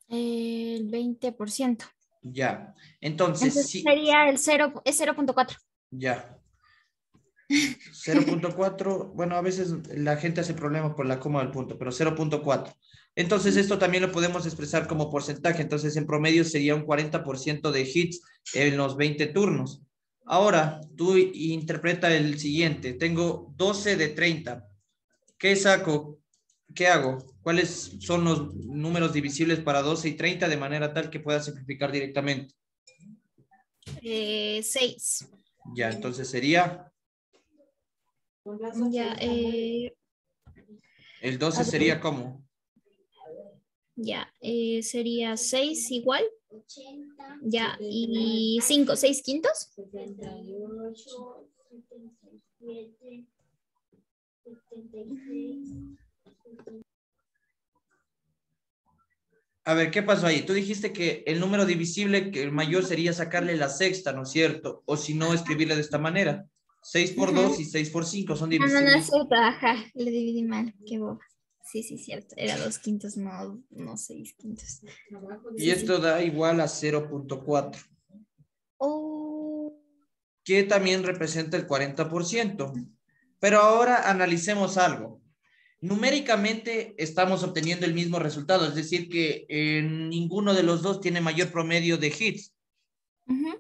El 20%. Ya. Entonces, Entonces sí, sería el 0, es 0,4. ya. 0.4, bueno, a veces la gente hace problema por la coma del punto, pero 0.4. Entonces, esto también lo podemos expresar como porcentaje. Entonces, en promedio sería un 40% de hits en los 20 turnos. Ahora, tú interpreta el siguiente. Tengo 12 de 30. ¿Qué saco? ¿Qué hago? ¿Cuáles son los números divisibles para 12 y 30 de manera tal que pueda simplificar directamente? 6. Ya, entonces sería, Ya, el a 12 ver, sería como, ya, sería 6 igual. Ya, y 5, 6 quintos. a ver, ¿qué pasó ahí? Tú dijiste que el número divisible, que el mayor sería sacarle la sexta, ¿no es cierto? O si no, escribirle de esta manera. 6 por 2 Ujú. y 6 por 5 son No, no, no es divisibles. cierto, ajá, le dividí mal, qué boba. Sí, sí, cierto, era 2 quintos, no, no 6 quintos. Y Sí, esto sí. da igual a 0.4, Oh, que también representa el 40%. Pero ahora analicemos algo. Numéricamente estamos obteniendo el mismo resultado, es decir, que ninguno de los dos tiene mayor promedio de hits. ujú.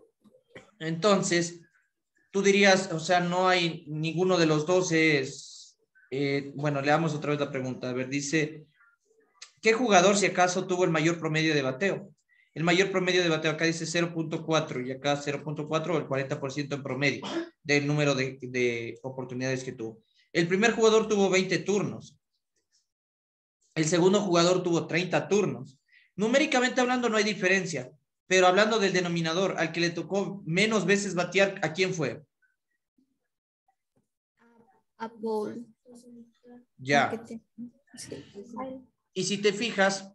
Entonces, tú dirías, o sea, no hay ninguno de los dos es, bueno, leamos otra vez la pregunta. A ver, dice, ¿qué jugador si acaso tuvo el mayor promedio de bateo? El mayor promedio de bateo acá dice 0.4 y acá 0.4 o el 40% en promedio del número de oportunidades que tuvo. El primer jugador tuvo 20 turnos. El segundo jugador tuvo 30 turnos. Numéricamente hablando no hay diferencia, pero hablando del denominador, al que le tocó menos veces batear, ¿a quién fue? A Paul. Ya. Sí. Y si te fijas,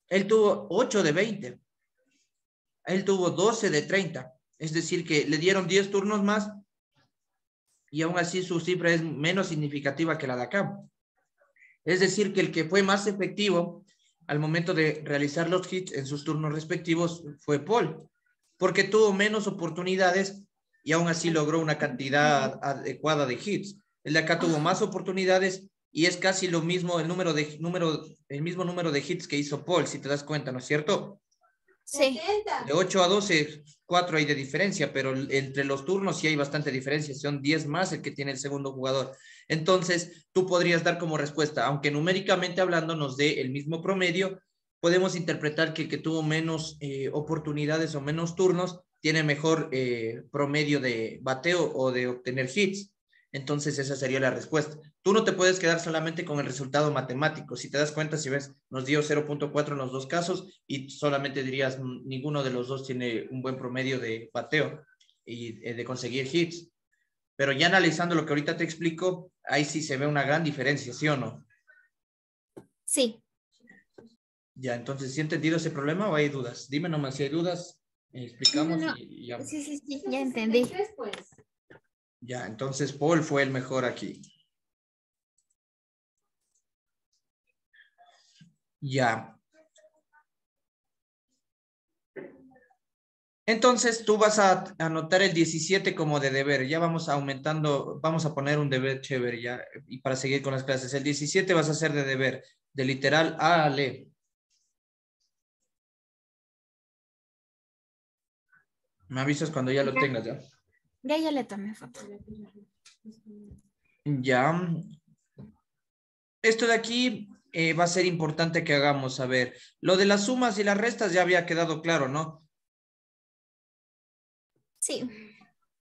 él tuvo 8 de 20, él tuvo 12 de 30, es decir, que le dieron 10 turnos más y aún así su cifra es menos significativa que la de acá. Es decir, que el que fue más efectivo al momento de realizar los hits en sus turnos respectivos fue Paul, porque tuvo menos oportunidades y aún así logró una cantidad adecuada de hits. El de acá tuvo más oportunidades y es casi lo mismo el mismo número de hits que hizo Paul, si te das cuenta, ¿no es cierto? Sí. De 8 a 12, 4 hay de diferencia, pero entre los turnos sí hay bastante diferencia, son 10 más el que tiene el segundo jugador. Entonces, tú podrías dar como respuesta, aunque numéricamente hablando nos dé el mismo promedio, podemos interpretar que el que tuvo menos oportunidades o menos turnos tiene mejor promedio de bateo o de obtener hits. Entonces, esa sería la respuesta. Tú no te puedes quedar solamente con el resultado matemático. Si te das cuenta, si ves, nos dio 0.4 en los dos casos y solamente dirías ninguno de los dos tiene un buen promedio de bateo y de conseguir hits. Pero ya analizando lo que ahorita te explico, ahí sí se ve una gran diferencia, ¿sí o no? Sí. Ya, entonces, ¿sí he entendido ese problema o hay dudas? Dime nomás si hay dudas, No, explicamos no. y ya. Sí, sí, sí, ya entendí. Ya, entonces Paul fue el mejor aquí. Ya. Entonces tú vas a anotar el 17 como de deber. Ya vamos aumentando, vamos a poner un deber chévere ya. Y para seguir con las clases, el 17 vas a hacer de deber, de literal A a L. Me avisas cuando ya lo Ya, tengas, ¿ya? ya le tomé foto. Ya. Esto de aquí va a ser importante que hagamos. A ver, lo de las sumas y las restas ya había quedado claro, ¿no? Sí.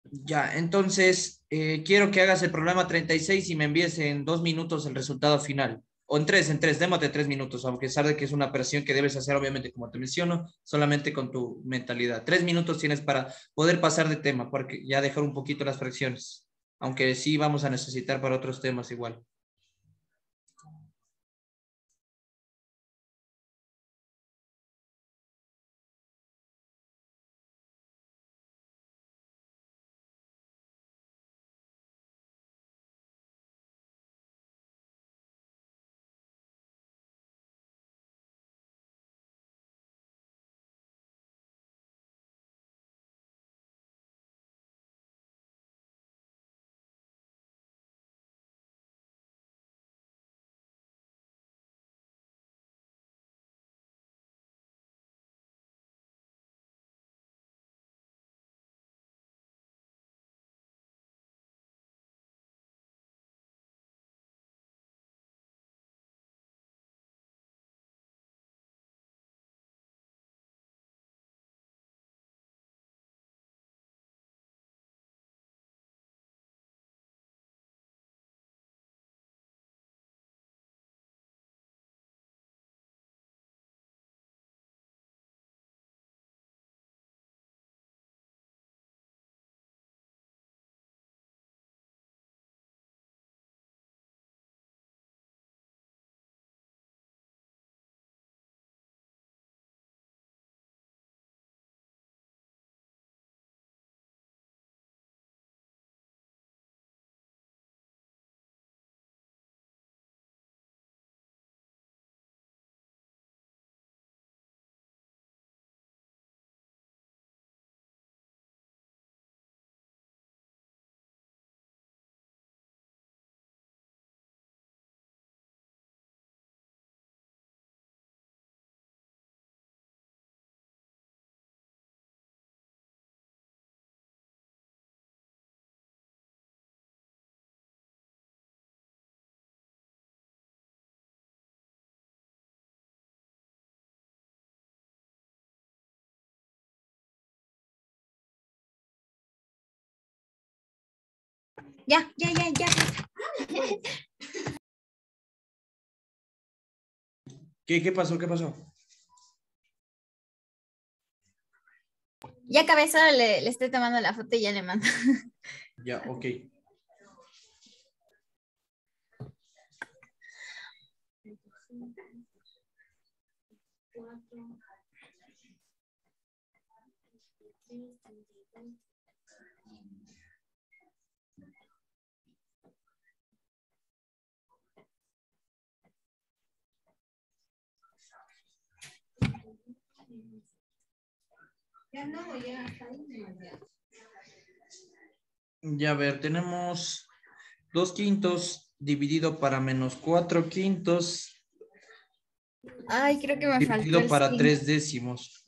Ya, entonces quiero que hagas el problema 36 y me envíes en 2 minutos el resultado final. O en tres, démate 3 minutos, aunque sabe que es una operación que debes hacer, obviamente, como te menciono, solamente con tu mentalidad. 3 minutos tienes para poder pasar de tema, porque ya dejar un poquito las fracciones, aunque sí vamos a necesitar para otros temas igual. Ya, ya, ya, ya. ¿Qué pasó? ¿Qué pasó? Ya acabé, solo le estoy tomando la foto y ya le mando. Ya, ok. Ya, a ver, tenemos 2/5 dividido para -4/5 Ay, creo que me faltó dividido el para signo. 3/10.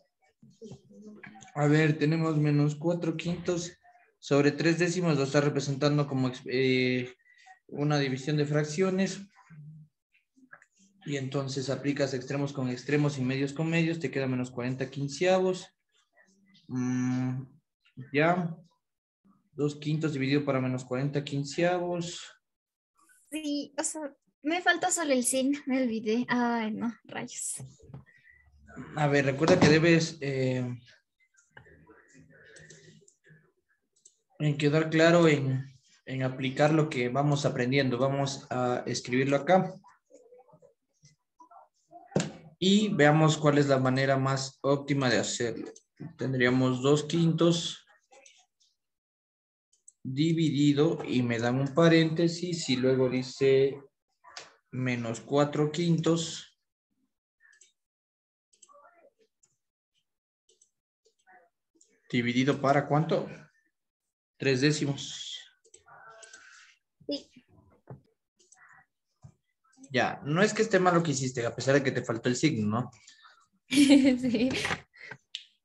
A ver, tenemos -4/5 sobre 3/10, lo está representando como una división de fracciones. Y entonces aplicas extremos con extremos y medios con medios, te queda -40/15. Ya, 2/5 dividido para -40/15. Sí, o sea, me falta solo el signo, me olvidé. Ay, no, rayos. A ver, recuerda que debes en quedar claro en aplicar lo que vamos aprendiendo. Vamos a escribirlo acá y veamos cuál es la manera más óptima de hacerlo. Tendríamos 2/5 dividido y me dan un paréntesis y luego dice -4/5 dividido para ¿cuánto? 3/10. Sí. Ya, no es que esté mal lo que hiciste, a pesar de que te faltó el signo, ¿no? Sí.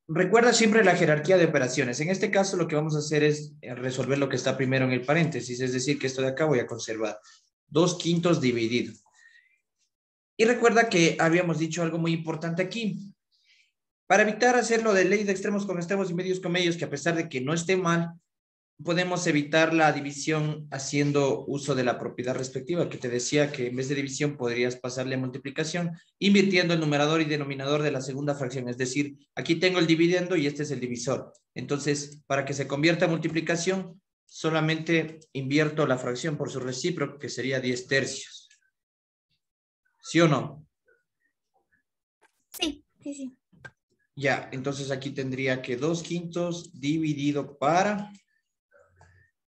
Recuerda siempre la jerarquía de operaciones. En este caso, lo que vamos a hacer es resolver lo que está primero en el paréntesis, es decir, que esto de acá voy a conservar 2/5 dividido. Y recuerda que habíamos dicho algo muy importante aquí. Para evitar hacerlo de ley de extremos con extremos y medios con medios, que a pesar de que no esté mal, podemos evitar la división haciendo uso de la propiedad respectiva, que te decía que en vez de división podrías pasarle a multiplicación, invirtiendo el numerador y denominador de la segunda fracción. Es decir, aquí tengo el dividendo y este es el divisor. Entonces, para que se convierta a multiplicación, solamente invierto la fracción por su recíproco, que sería 10/3. ¿Sí o no? Sí, sí, sí. Ya, entonces aquí tendría que 2/5 dividido para...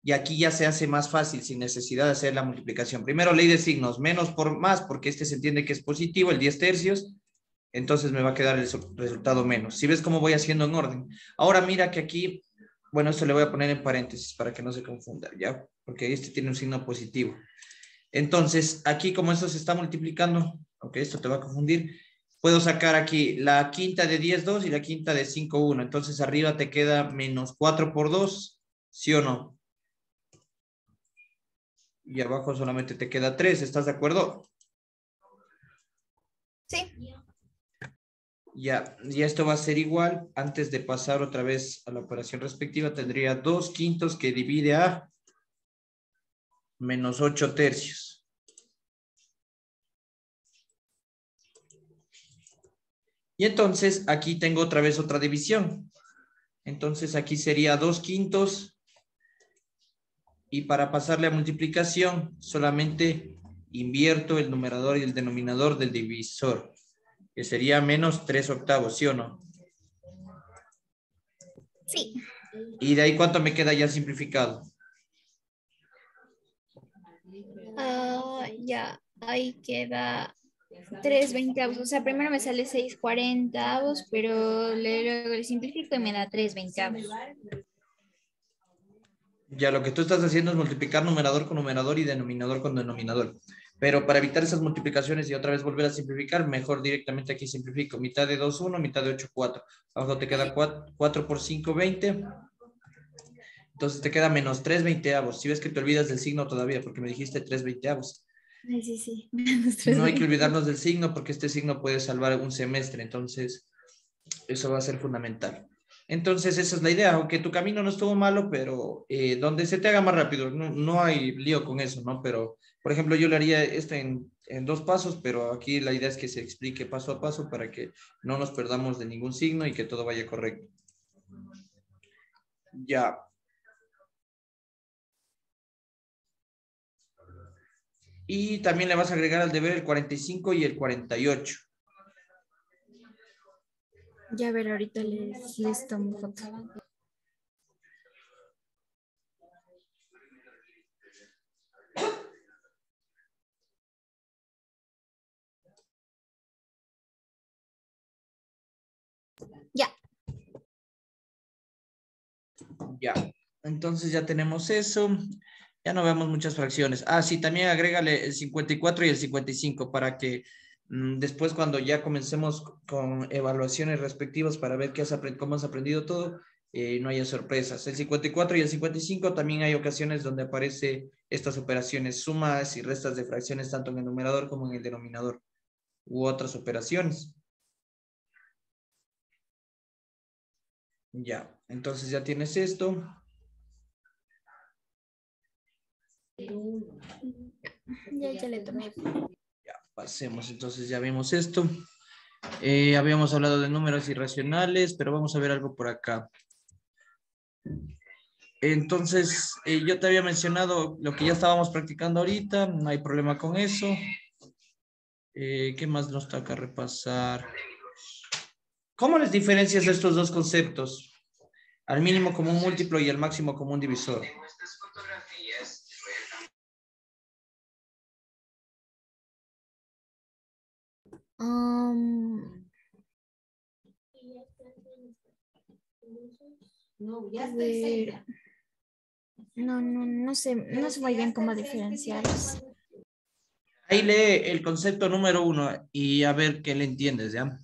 Y aquí ya se hace más fácil sin necesidad de hacer la multiplicación. Primero, ley de signos, menos por más, porque este se entiende que es positivo, el 10/3, entonces me va a quedar el resultado menos. Si ves cómo voy haciendo en orden. Ahora mira que aquí, bueno, esto le voy a poner en paréntesis para que no se confunda, ¿ya? Porque este tiene un signo positivo. Entonces, aquí como esto se está multiplicando, aunque esto te va a confundir, puedo sacar aquí la quinta de 10, 2 y la quinta de 5, 1. Entonces, arriba te queda -4 por 2, ¿sí o no? Y abajo solamente te queda 3, ¿estás de acuerdo? Sí. Ya, y esto va a ser igual. Antes de pasar otra vez a la operación respectiva, tendría 2/5 que divide a -8/3. Y entonces aquí tengo otra vez otra división. Entonces aquí sería 2/5 y para pasarle a multiplicación solamente invierto el numerador y el denominador del divisor, que sería -3/8, ¿sí o no? Sí. Y de ahí, ¿cuánto me queda ya simplificado? Ya, ahí queda 3/20. O sea, primero me sale 6/40, pero luego le simplifico y me da 3/20. Ya lo que tú estás haciendo es multiplicar numerador con numerador y denominador con denominador. Pero para evitar esas multiplicaciones y otra vez volver a simplificar, mejor directamente aquí simplifico. Mitad de 2, 1, mitad de 8, 4. Abajo te queda 4 por 5, 20. Entonces te queda -3/20. Si ves que te olvidas del signo todavía, porque me dijiste 3/20. Ay, sí, sí. No hay que olvidarnos del signo porque este signo puede salvar un semestre. Entonces, eso va a ser fundamental. Entonces, esa es la idea, aunque tu camino no estuvo malo, pero donde se te haga más rápido, no, no hay lío con eso, ¿no? Pero, por ejemplo, yo le haría esto en 2 pasos, pero aquí la idea es que se explique paso a paso para que no nos perdamos de ningún signo y que todo vaya correcto. Ya. Y también le vas a agregar al deber el 45 y el 48. Ya a ver, ahorita les tomo foto. Ya. Ya. Entonces ya tenemos eso. Ya no vemos muchas fracciones. Ah, sí, también agrégale el 54 y el 55 para que después cuando ya comencemos con evaluaciones respectivas para ver cómo has aprendido todo, no haya sorpresas. El 54 y el 55 también hay ocasiones donde aparece estas operaciones, sumas y restas de fracciones tanto en el numerador como en el denominador u otras operaciones. Ya, entonces ya tienes esto. Ya le tomé. Ya, pasemos, entonces ya vimos esto. Habíamos hablado de números irracionales, pero vamos a ver algo por acá. Entonces, yo te había mencionado lo que ya estábamos practicando ahorita, no hay problema con eso. ¿Qué más nos toca repasar? ¿Cómo les diferencias estos dos conceptos? Al mínimo común múltiplo y al máximo común divisor. A ver, no sé muy bien cómo diferenciarlos. Ahí lee el concepto número 1 y a ver qué le entiendes, ¿ya?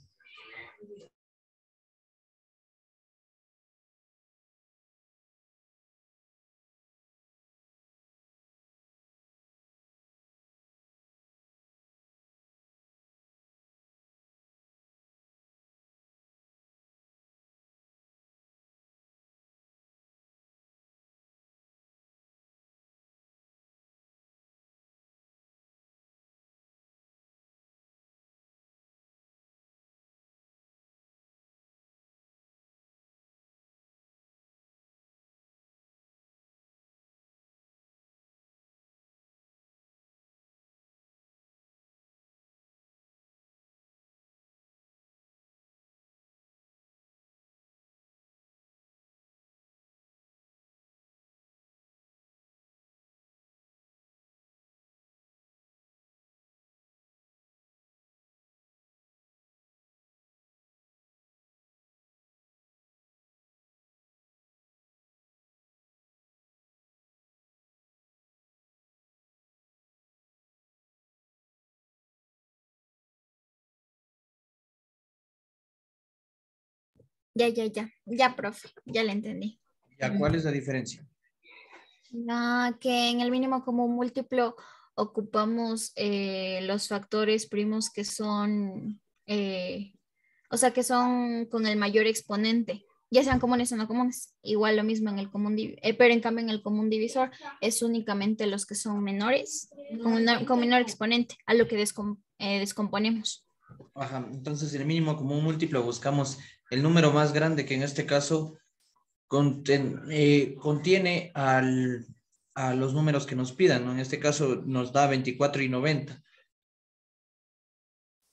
Ya, profe, ya le entendí. ¿Ya cuál es la diferencia? Que en el mínimo común múltiplo ocupamos los factores primos que son, o sea, que son con el mayor exponente, ya sean comunes o no comunes. Igual lo mismo en el pero en cambio en el común divisor es únicamente los que son menores, con menor exponente, a lo que descomponemos. Ajá, entonces el mínimo común múltiplo buscamos el número más grande que en este caso contiene a los números que nos pidan, ¿no? En este caso nos da 24 y 90.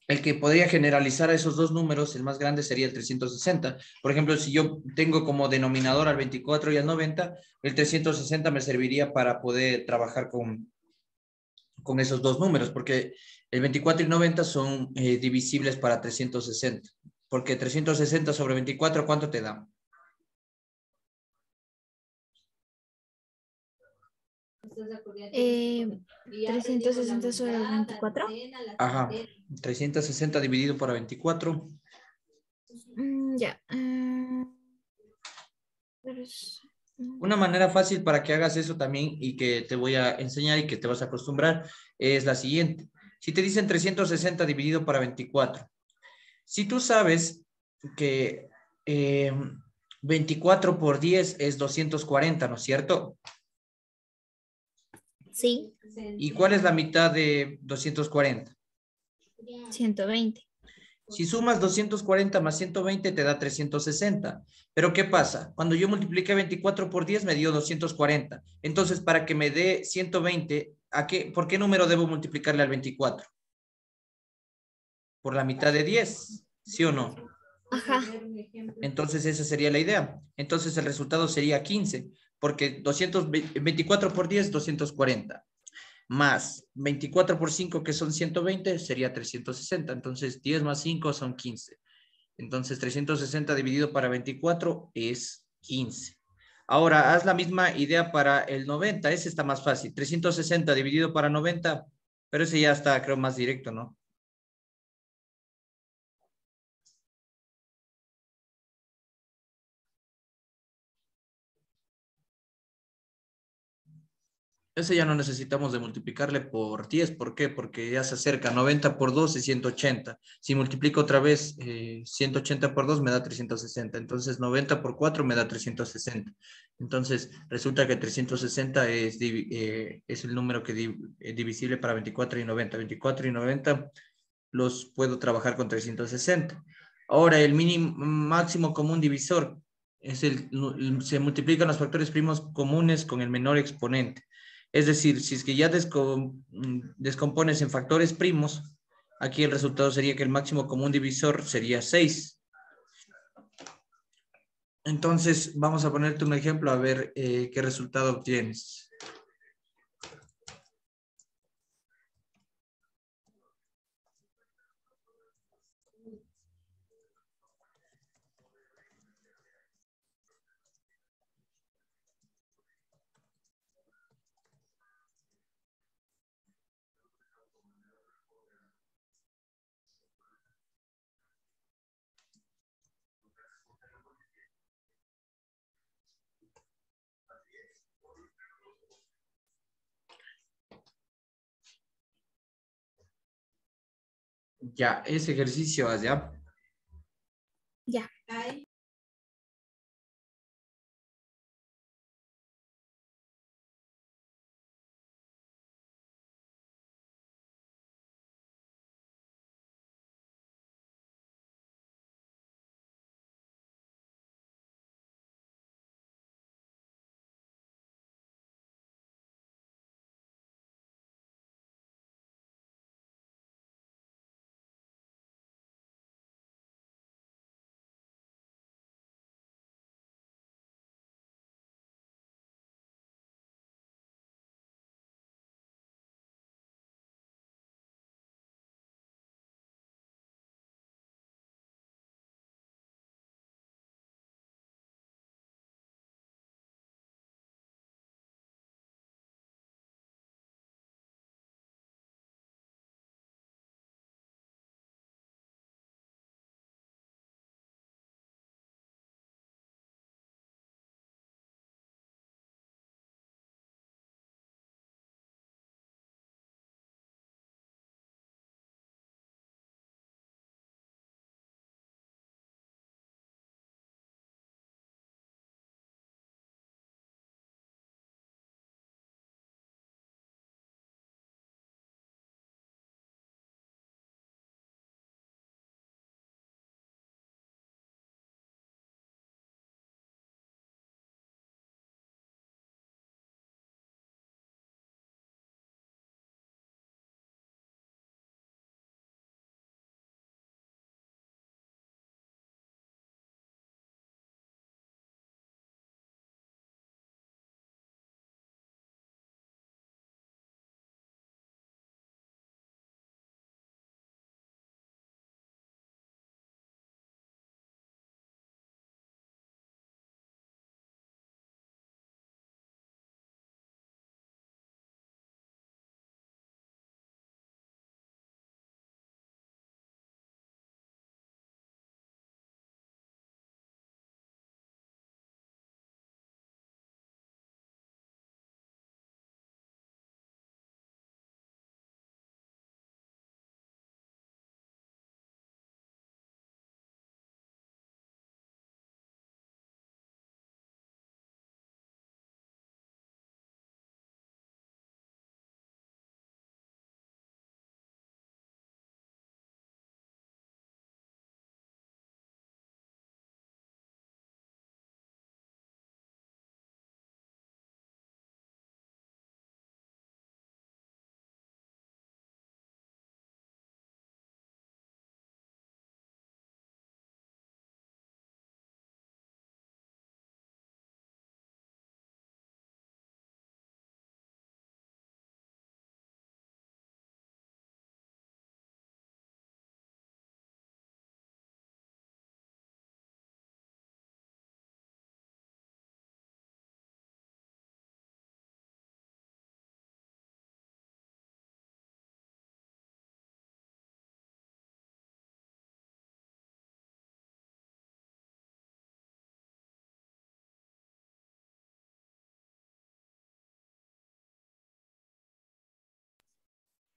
El que podría generalizar a esos dos números, el más grande sería el 360. Por ejemplo, si yo tengo como denominador al 24 y al 90, el 360 me serviría para poder trabajar con esos dos números, porque el 24 y 90 son divisibles para 360. Porque 360 sobre 24, ¿cuánto te da? 360 sobre 24. Ajá, 360 dividido por 24. Ya. Una manera fácil para que hagas eso también y que te voy a enseñar y que te vas a acostumbrar es la siguiente. Si te dicen 360 dividido para 24, si tú sabes que 24 por 10 es 240, ¿no es cierto? Sí, ¿Y cuál es la mitad de 240? 120. Si sumas 240 más 120 te da 360. Pero ¿qué pasa? Cuando yo multipliqué 24 por 10 me dio 240. Entonces, para que me dé 120, ¿por qué número debo multiplicarle al 24? Por la mitad de 10, ¿sí o no? Ajá. Entonces, esa sería la idea. Entonces, el resultado sería 15, porque 24 por 10, 240. Más 24 por 5, que son 120, sería 360. Entonces, 10 más 5 son 15. Entonces, 360 dividido para 24 es 15. Ahora, haz la misma idea para el 90. Ese está más fácil. 360 dividido para 90, pero ese ya está, creo, más directo, ¿no? Ese ya no necesitamos de multiplicarle por 10. ¿Por qué? Porque ya se acerca. 90 por 2 es 180. Si multiplico otra vez 180 por 2 me da 360. Entonces 90 por 4 me da 360. Entonces resulta que 360 es el número que divisible para 24 y 90. 24 y 90 los puedo trabajar con 360. Ahora el mínimo máximo común divisor se multiplican los factores primos comunes con el menor exponente. Es decir, si es que ya descompones en factores primos, aquí el resultado sería que el máximo común divisor sería 6. Entonces, vamos a ponerte un ejemplo a ver qué resultado obtienes. Ya, ese ejercicio allá. Ya.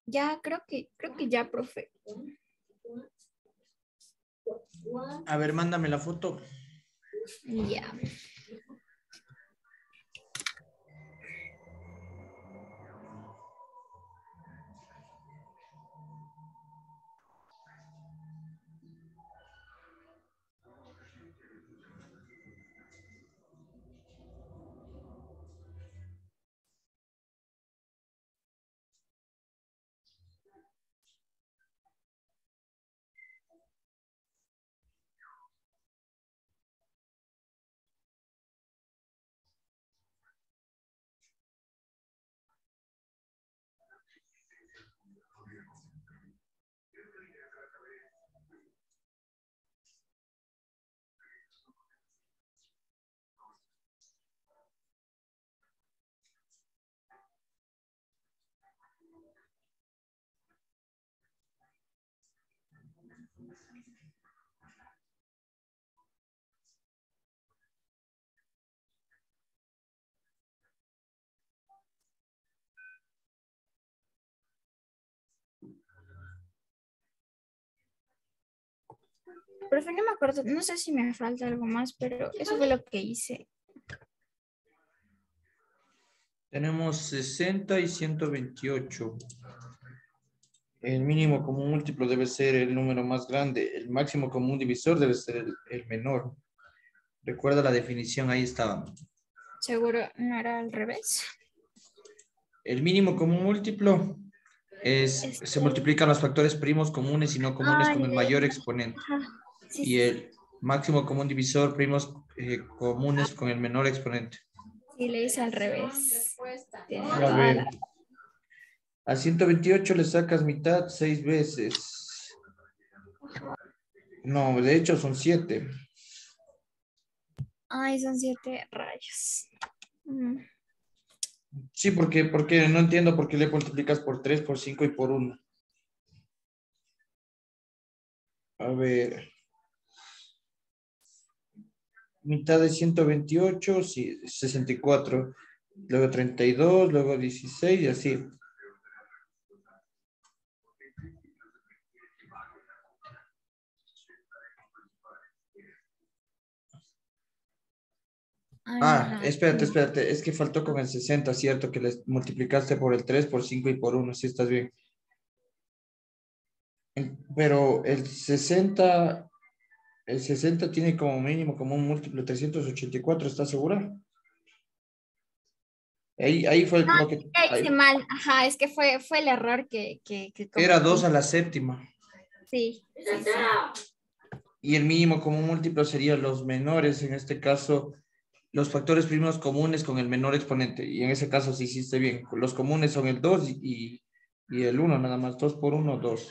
Ya, creo que ya, profe. A ver, mándame la foto. Ya. Profe, no me acuerdo, no sé si me falta algo más, pero eso fue lo que hice. Tenemos 60 y 128. El mínimo común múltiplo debe ser el número más grande. El máximo común divisor debe ser el menor. Recuerda la definición, ahí estaba. Seguro no era al revés. El mínimo común múltiplo se Este, multiplican los factores primos comunes y no comunes con el mayor exponente. ajá. Sí, Y sí, sí. el máximo común divisor primos comunes con el menor exponente. Sí, le hice al revés. Tiene A toda ver, la... a 128 le sacas mitad 6 veces. No, de hecho son 7. Ay, son 7 rayos. Mm. Sí, porque no entiendo por qué le multiplicas por 3, por 5 y por 1. A ver, mitad de 128, sí, 64. Luego 32, luego 16 y así. Ay, Ah, ajá. espérate, Sí. espérate. Es que faltó con el 60, ¿cierto? Que les multiplicaste por el 3, por 5 y por 1. Sí, estás bien. Pero el 60 tiene como mínimo, como un múltiplo 384, ¿estás segura? Ahí fue No, lo que... ya hice ahí- mal. Ajá, es que fue el error que era 2 cometí. a la séptima. Sí, sí, sí. Y el mínimo común múltiplo serían los menores, en este caso, los factores primos comunes con el menor exponente. Y en ese caso sí hiciste bien. Los comunes son el 2 y el 1, nada más. 2 por 1, 2.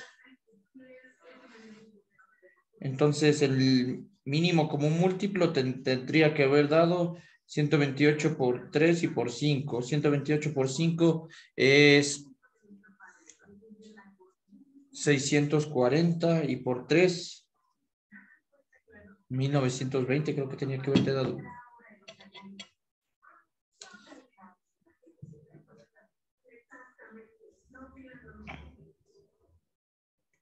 Entonces, el mínimo común múltiplo tendría que haber dado 128 por 3 y por 5. 128 por 5 es 640 y por 3, 1920 creo que tenía que haberte dado.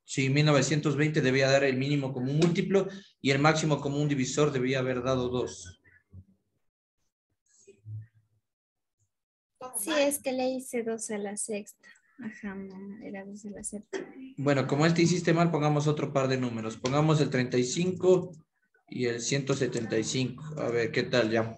Sí, 1920 debía dar el mínimo común múltiplo y el máximo común divisor debía haber dado 2. Sí, es que le hice 2 a la sexta. Ajá, no, era 2 a la séptima. Bueno, como este hiciste mal, pongamos otro par de números. Pongamos el 35 y el 175. A ver, ¿qué tal ya?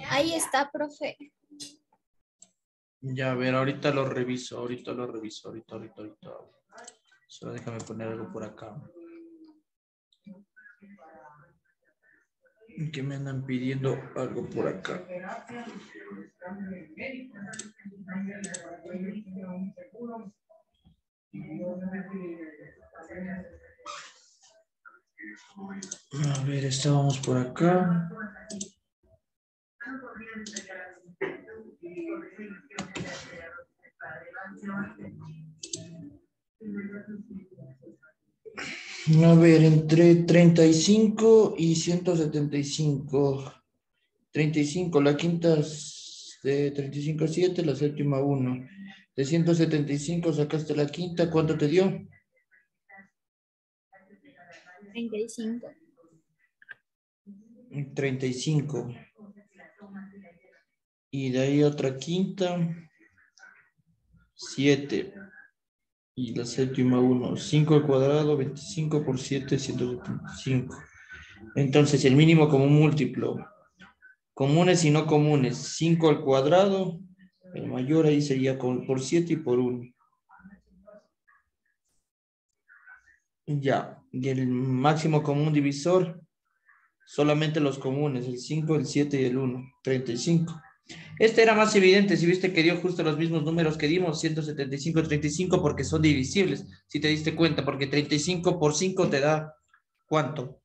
Ahí está, profe. Ya, a ver, ahorita lo reviso, ahorita. Solo déjame poner algo por acá. Que me andan pidiendo algo por acá. A ver, estábamos por acá. A ver, entre 35 y 175. 35, la quinta es de 35 a 7, la séptima 1. De 175 sacaste la quinta, ¿cuánto te dio? 35. 35. Y de ahí otra quinta, 7. Y la séptima 1. 5 al cuadrado, 25 por 7, 175. Entonces, el mínimo como un múltiplo. Comunes y no comunes. 5 al cuadrado. El mayor ahí sería por 7 y por 1. Ya. Y el máximo común divisor, solamente los comunes. El 5, el 7 y el 1. 35. Este era más evidente, si viste que dio justo los mismos números que dimos, 175, 35, porque son divisibles, si te diste cuenta, porque 35 por 5 te da, ¿cuánto?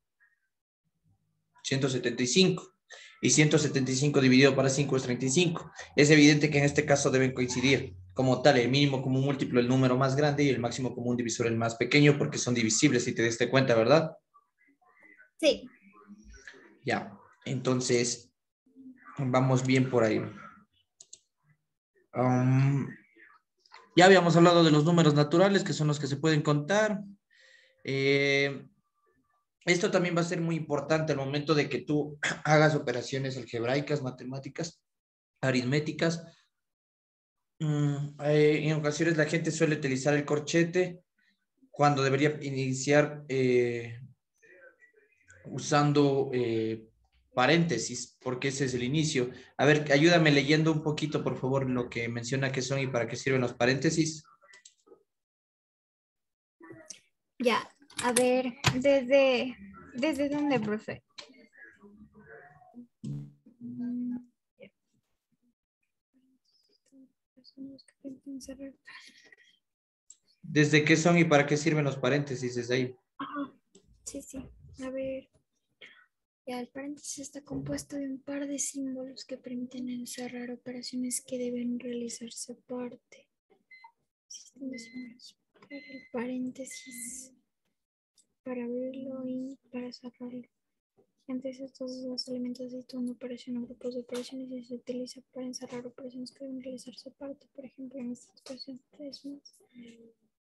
175. Y 175 dividido para 5 es 35. Es evidente que en este caso deben coincidir. Como tal, el mínimo común múltiplo el número más grande y el máximo común divisor el más pequeño, porque son divisibles, si te diste cuenta, ¿verdad? Sí. Ya, entonces, vamos bien por ahí. Ya habíamos hablado de los números naturales, que son los que se pueden contar. Esto también va a ser muy importante al momento de que tú hagas operaciones algebraicas, matemáticas, aritméticas. En ocasiones la gente suele utilizar el corchete cuando debería iniciar usando paréntesis, porque ese es el inicio. A ver, ayúdame leyendo un poquito, por favor, lo que menciona que son y para qué sirven los paréntesis. Ya, a ver, ¿desde dónde, profe? ¿Desde qué son y para qué sirven los paréntesis? Desde ahí. Ajá, sí, sí. A ver, ya el paréntesis está compuesto de un par de símbolos que permiten encerrar operaciones que deben realizarse aparte. Existen dos símbolos para el paréntesis, para abrirlo y para cerrarlo. Entre estos dos elementos existe una operación o grupos de operaciones y se utiliza para encerrar operaciones que deben realizarse aparte. Por ejemplo, en esta situación 3 más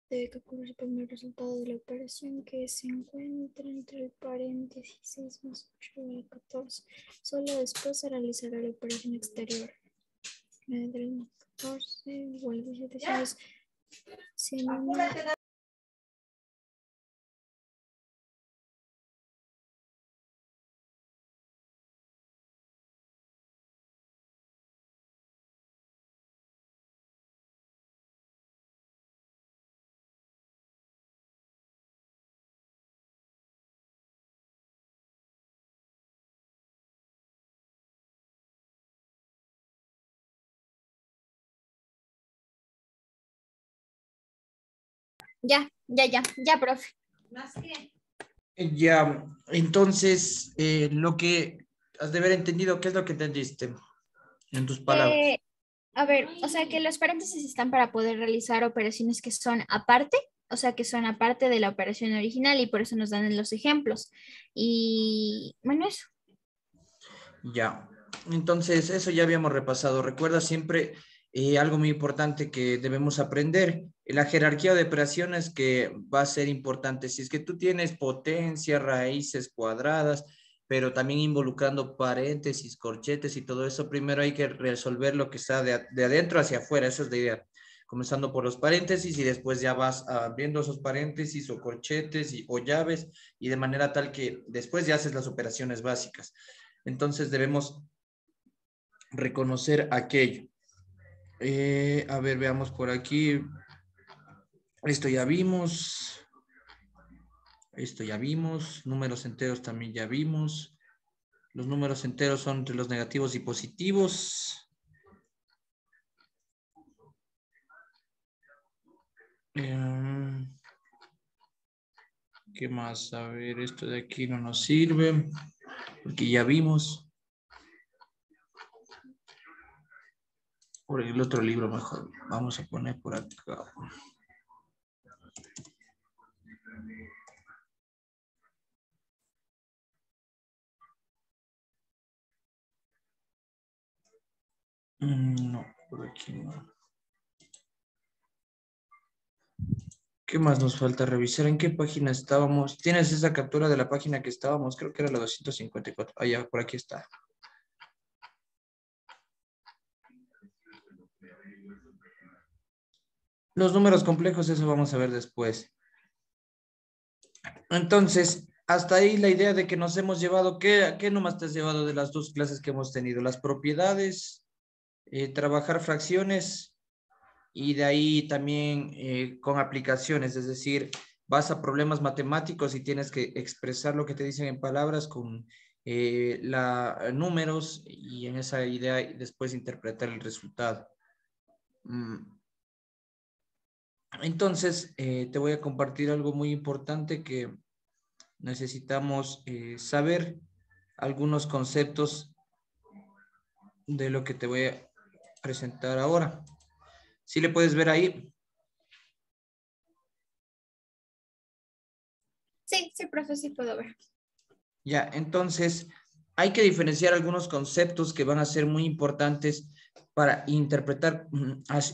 debe calcular el primer resultado de la operación que se encuentra entre el paréntesis 6 más 8 igual a 14. Solo después se realizará la operación exterior. 3 más 14 igual a 17. Si en una ya, profe. Ya, entonces, lo que has de haber entendido, ¿qué es lo que entendiste en tus palabras? Eh, a ver, o sea que los paréntesis están para poder realizar operaciones que son aparte, o sea que son aparte de la operación original y por eso nos dan los ejemplos. Y bueno, eso. Ya, entonces eso ya habíamos repasado. Recuerda siempre algo muy importante que debemos aprender, la jerarquía de operaciones que va a ser importante. Si es que tú tienes potencia, raíces cuadradas, pero también involucrando paréntesis, corchetes y todo eso, primero hay que resolver lo que está de adentro hacia afuera, esa es la idea. Comenzando por los paréntesis y después ya vas abriendo esos paréntesis o corchetes o llaves y de manera tal que después ya haces las operaciones básicas. Entonces debemos reconocer aquello. A ver, veamos por aquí. Esto ya vimos. Esto ya vimos. Números enteros también ya vimos. Los números enteros son entre los negativos y positivos. ¿Qué más? A ver, esto de aquí no nos sirve. Porque ya vimos. Por el otro libro mejor. Vamos a poner por acá. No, por aquí no. ¿Qué más nos falta revisar? ¿En qué página estábamos? ¿Tienes esa captura de la página que estábamos? Creo que era la 254. Ah, ya, por aquí está. Los números complejos, eso vamos a ver después. Entonces, hasta ahí la idea de que nos hemos llevado, ¿qué nomás te has llevado de las dos clases que hemos tenido? Las propiedades, trabajar fracciones y de ahí también con aplicaciones, es decir, vas a problemas matemáticos y tienes que expresar lo que te dicen en palabras con números y en esa idea después interpretar el resultado. Entonces, te voy a compartir algo muy importante que necesitamos saber algunos conceptos de lo que te voy a presentar ahora. ¿Sí le puedes ver ahí? Sí, sí, profe, sí puedo ver. Ya, entonces hay que diferenciar algunos conceptos que van a ser muy importantes para interpretar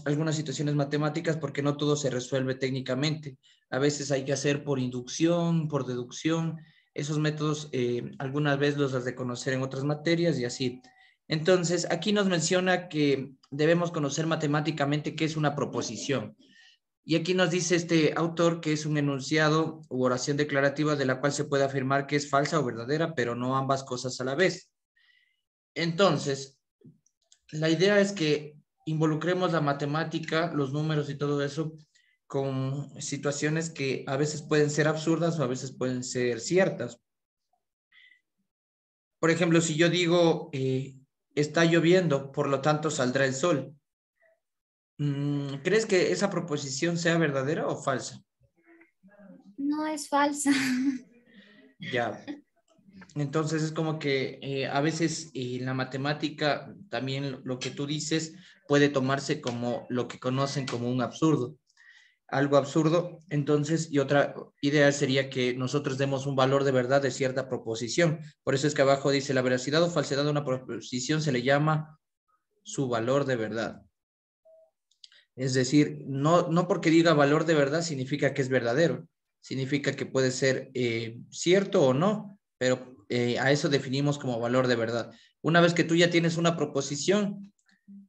algunas situaciones matemáticas porque no todo se resuelve técnicamente. A veces hay que hacer por inducción, por deducción. Esos métodos algunas veces los has de conocer en otras materias y así. Entonces, aquí nos menciona que debemos conocer matemáticamente qué es una proposición. Y aquí nos dice este autor que es un enunciado u oración declarativa de la cual se puede afirmar que es falsa o verdadera, pero no ambas cosas a la vez. Entonces, la idea es que involucremos la matemática, los números y todo eso con situaciones que a veces pueden ser absurdas o a veces pueden ser ciertas. Por ejemplo, si yo digo, está lloviendo, por lo tanto saldrá el sol. ¿Crees que esa proposición sea verdadera o falsa? No es falsa. Ya. Entonces es como que a veces en la matemática también lo que tú dices puede tomarse como lo que conocen como un absurdo, algo absurdo. Entonces, y otra idea sería que nosotros demos un valor de verdad de cierta proposición. Por eso es que abajo dice la veracidad o falsedad de una proposición se le llama su valor de verdad. Es decir, no porque diga valor de verdad significa que es verdadero, significa que puede ser cierto o no, pero a eso definimos como valor de verdad. Una vez que tú ya tienes una proposición,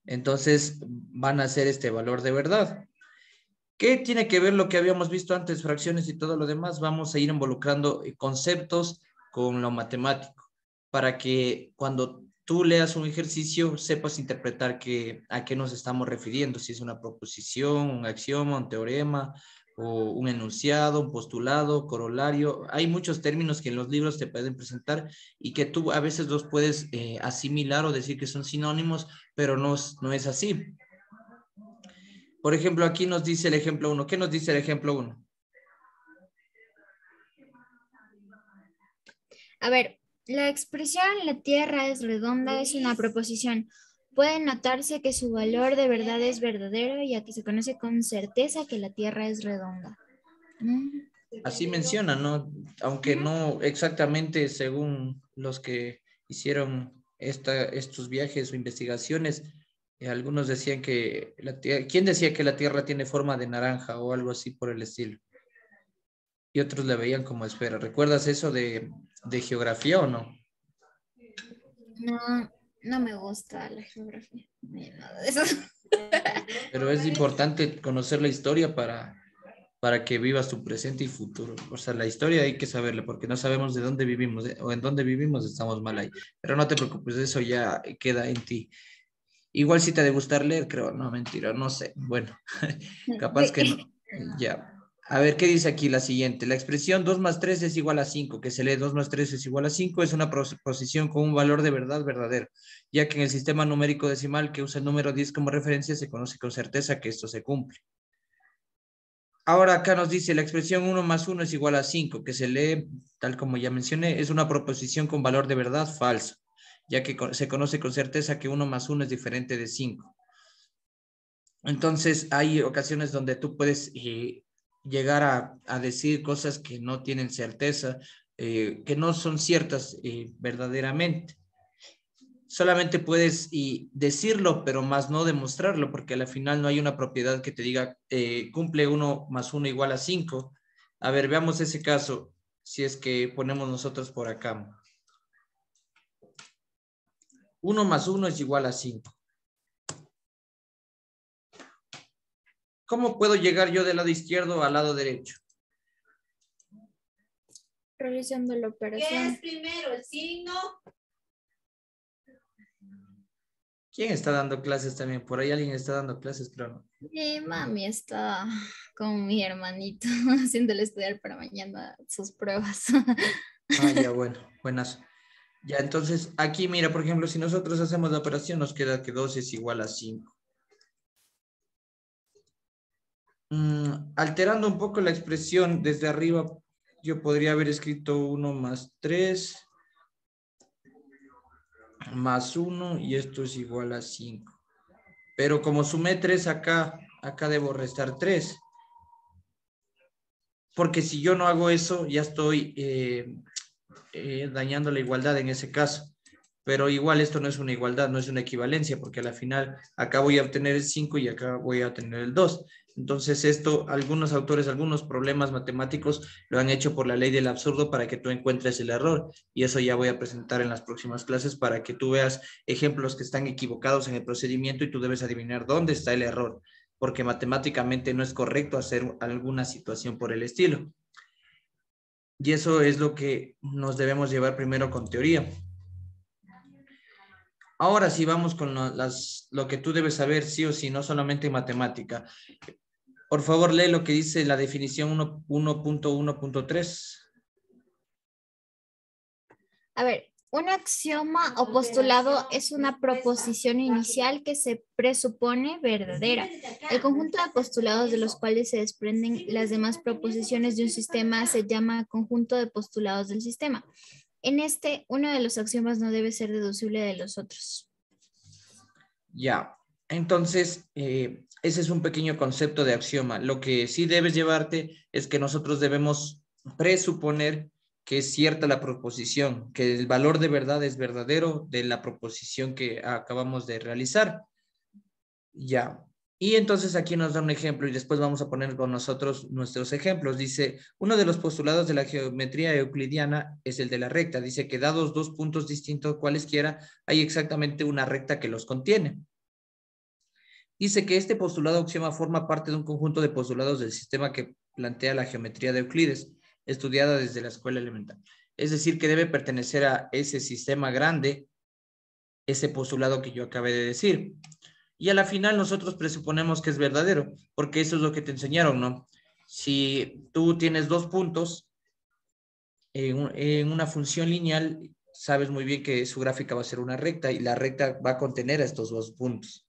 entonces van a ser este valor de verdad. ¿Qué tiene que ver lo que habíamos visto antes, fracciones y todo lo demás? Vamos a ir involucrando conceptos con lo matemático para que cuando tú leas un ejercicio sepas interpretar a qué nos estamos refiriendo, si es una proposición, un axioma, un teorema o un enunciado, un postulado, corolario. Hay muchos términos que en los libros te pueden presentar y que tú a veces los puedes asimilar o decir que son sinónimos, pero no es así. Por ejemplo, aquí nos dice el ejemplo 1. ¿Qué nos dice el ejemplo 1? A ver, la expresión la Tierra es redonda es una proposición. Puede notarse que su valor de verdad es verdadero y aquí se conoce con certeza que la Tierra es redonda. Así menciona, ¿no? Aunque no exactamente según los que hicieron estos viajes o investigaciones, algunos decían que ¿quién decía que la Tierra tiene forma de naranja o algo así por el estilo? Y otros la veían como esfera. ¿Recuerdas eso de geografía o no? No, no me gusta la geografía. Ni nada de eso. Pero es importante conocer la historia para que vivas tu presente y futuro. O sea, la historia hay que saberla porque no sabemos de dónde vivimos o en dónde vivimos, estamos mal ahí. Pero no te preocupes, eso ya queda en ti. Igual si te ha de gustar leer, creo. No, mentira, no sé. Bueno, capaz que no. Sí. Ya. A ver, ¿qué dice aquí la siguiente? La expresión 2 más 3 es igual a 5, que se lee 2 más 3 es igual a 5, es una proposición con un valor de verdad verdadero, ya que en el sistema numérico decimal que usa el número 10 como referencia se conoce con certeza que esto se cumple. Ahora acá nos dice la expresión 1 más 1 es igual a 5, que se lee, tal como ya mencioné, es una proposición con valor de verdad falso, ya que se conoce con certeza que 1 más 1 es diferente de 5. Entonces, hay ocasiones donde tú puedes llegar a decir cosas que no tienen certeza, que no son ciertas verdaderamente. Solamente puedes decirlo, pero más no demostrarlo, porque al final no hay una propiedad que te diga cumple 1 más 1 igual a 5. A ver, veamos ese caso, si es que ponemos nosotros por acá. 1 más 1 es igual a 5. ¿Cómo puedo llegar yo del lado izquierdo al lado derecho? Realizando la operación. ¿Qué es primero, el signo? ¿Quién está dando clases también? Por ahí alguien está dando clases, creo. Mi mami está con mi hermanito haciéndole estudiar para mañana sus pruebas. Ah, ya, bueno, buenas. Ya, entonces, aquí mira, por ejemplo, si nosotros hacemos la operación, nos queda que 2 es igual a 5. Alterando un poco la expresión desde arriba, yo podría haber escrito 1 más 3 más 1 y esto es igual a 5. Pero como sumé 3 acá, acá debo restar 3. Porque si yo no hago eso, ya estoy dañando la igualdad en ese caso. Pero igual esto no es una igualdad, no es una equivalencia, porque a la final acá voy a obtener el 5 y acá voy a obtener el 2. Entonces esto, algunos autores, algunos problemas matemáticos lo han hecho por la ley del absurdo para que tú encuentres el error. Y eso ya voy a presentar en las próximas clases para que tú veas ejemplos que están equivocados en el procedimiento y tú debes adivinar dónde está el error, porque matemáticamente no es correcto hacer alguna situación por el estilo. Y eso es lo que nos debemos llevar primero con teoría. Ahora sí vamos con lo que tú debes saber sí o sí, no solamente en matemática. Por favor, lee lo que dice la definición 1.1.3. A ver, un axioma o postulado es una proposición inicial que se presupone verdadera. El conjunto de postulados de los cuales se desprenden las demás proposiciones de un sistema se llama conjunto de postulados del sistema. En este, uno de los axiomas no debe ser deducible de los otros. Ya, entonces, ese es un pequeño concepto de axioma. Lo que sí debes llevarte es que nosotros debemos presuponer que es cierta la proposición, que el valor de verdad es verdadero de la proposición que acabamos de realizar. Ya. Y entonces aquí nos da un ejemplo y después vamos a poner con nosotros nuestros ejemplos. Dice, uno de los postulados de la geometría euclidiana es el de la recta. Dice que dados dos puntos distintos cualesquiera, hay exactamente una recta que los contiene. Dice que este postulado axioma forma parte de un conjunto de postulados del sistema que plantea la geometría de Euclides, estudiada desde la escuela elemental. Es decir, que debe pertenecer a ese sistema grande, ese postulado que yo acabé de decir. Y a la final nosotros presuponemos que es verdadero, porque eso es lo que te enseñaron, ¿no? Si tú tienes dos puntos en una función lineal, sabes muy bien que su gráfica va a ser una recta y la recta va a contener a estos dos puntos.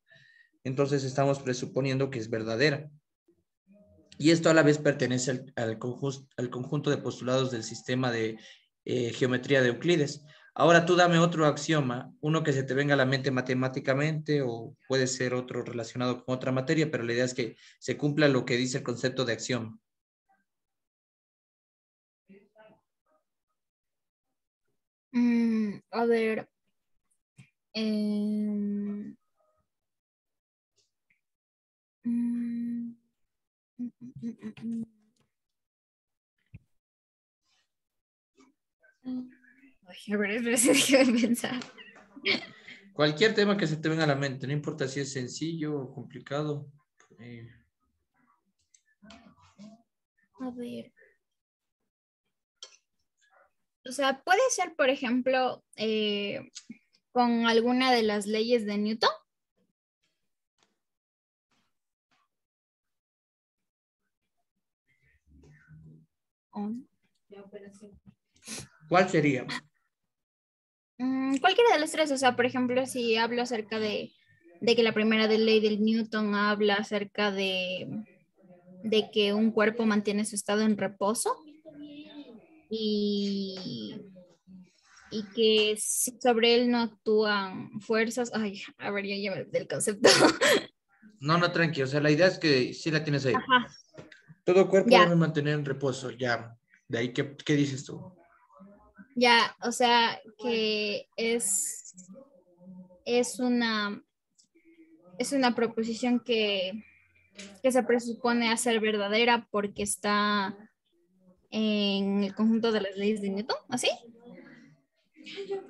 Entonces estamos presuponiendo que es verdadera. Y esto a la vez pertenece al conjunto de postulados del sistema de geometría de Euclides. Ahora tú dame otro axioma, uno que se te venga a la mente matemáticamente o puede ser otro relacionado con otra materia, pero la idea es que se cumpla lo que dice el concepto de axioma. A ver. em, mm, mm, mm, mm, mm. Ay, a ver, déjame pensar. Cualquier tema que se te venga a la mente, no importa si es sencillo o complicado. A ver. O sea, puede ser, por ejemplo, con alguna de las leyes de Newton. Oh. ¿Cuál sería? Cualquiera de las tres, o sea, por ejemplo, si hablo acerca de que la primera de ley del Newton habla acerca de que un cuerpo mantiene su estado en reposo y, y que si sobre él no actúan fuerzas, ay, a ver, ya llevo del concepto. No, no, tranqui. O sea, la idea es que sí la tienes ahí. Ajá, Todo cuerpo ya, debe mantener en reposo, ya. De ahí, ¿qué dices tú? ya, o sea, que es una, es una proposición que se presupone a ser verdadera porque está en el conjunto de las leyes de Newton, ¿así?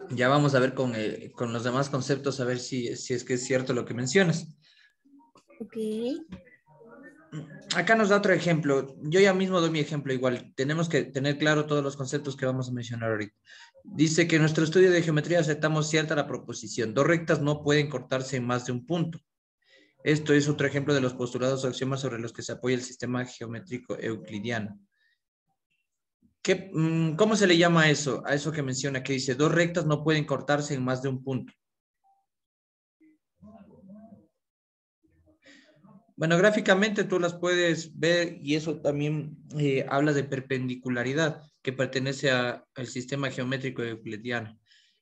Ya vamos a ver con los demás conceptos, a ver si es que es cierto lo que mencionas. Ok. Acá nos da otro ejemplo. Yo ya mismo doy mi ejemplo igual. Tenemos que tener claro todos los conceptos que vamos a mencionar ahorita. Dice que en nuestro estudio de geometría aceptamos cierta la proposición. Dos rectas no pueden cortarse en más de un punto. Esto es otro ejemplo de los postulados o axiomas sobre los que se apoya el sistema geométrico euclidiano. ¿Cómo se le llama a eso? A eso que menciona, que dice, dos rectas no pueden cortarse en más de un punto. Bueno, gráficamente tú las puedes ver y eso también habla de perpendicularidad que pertenece al sistema geométrico euclidiano.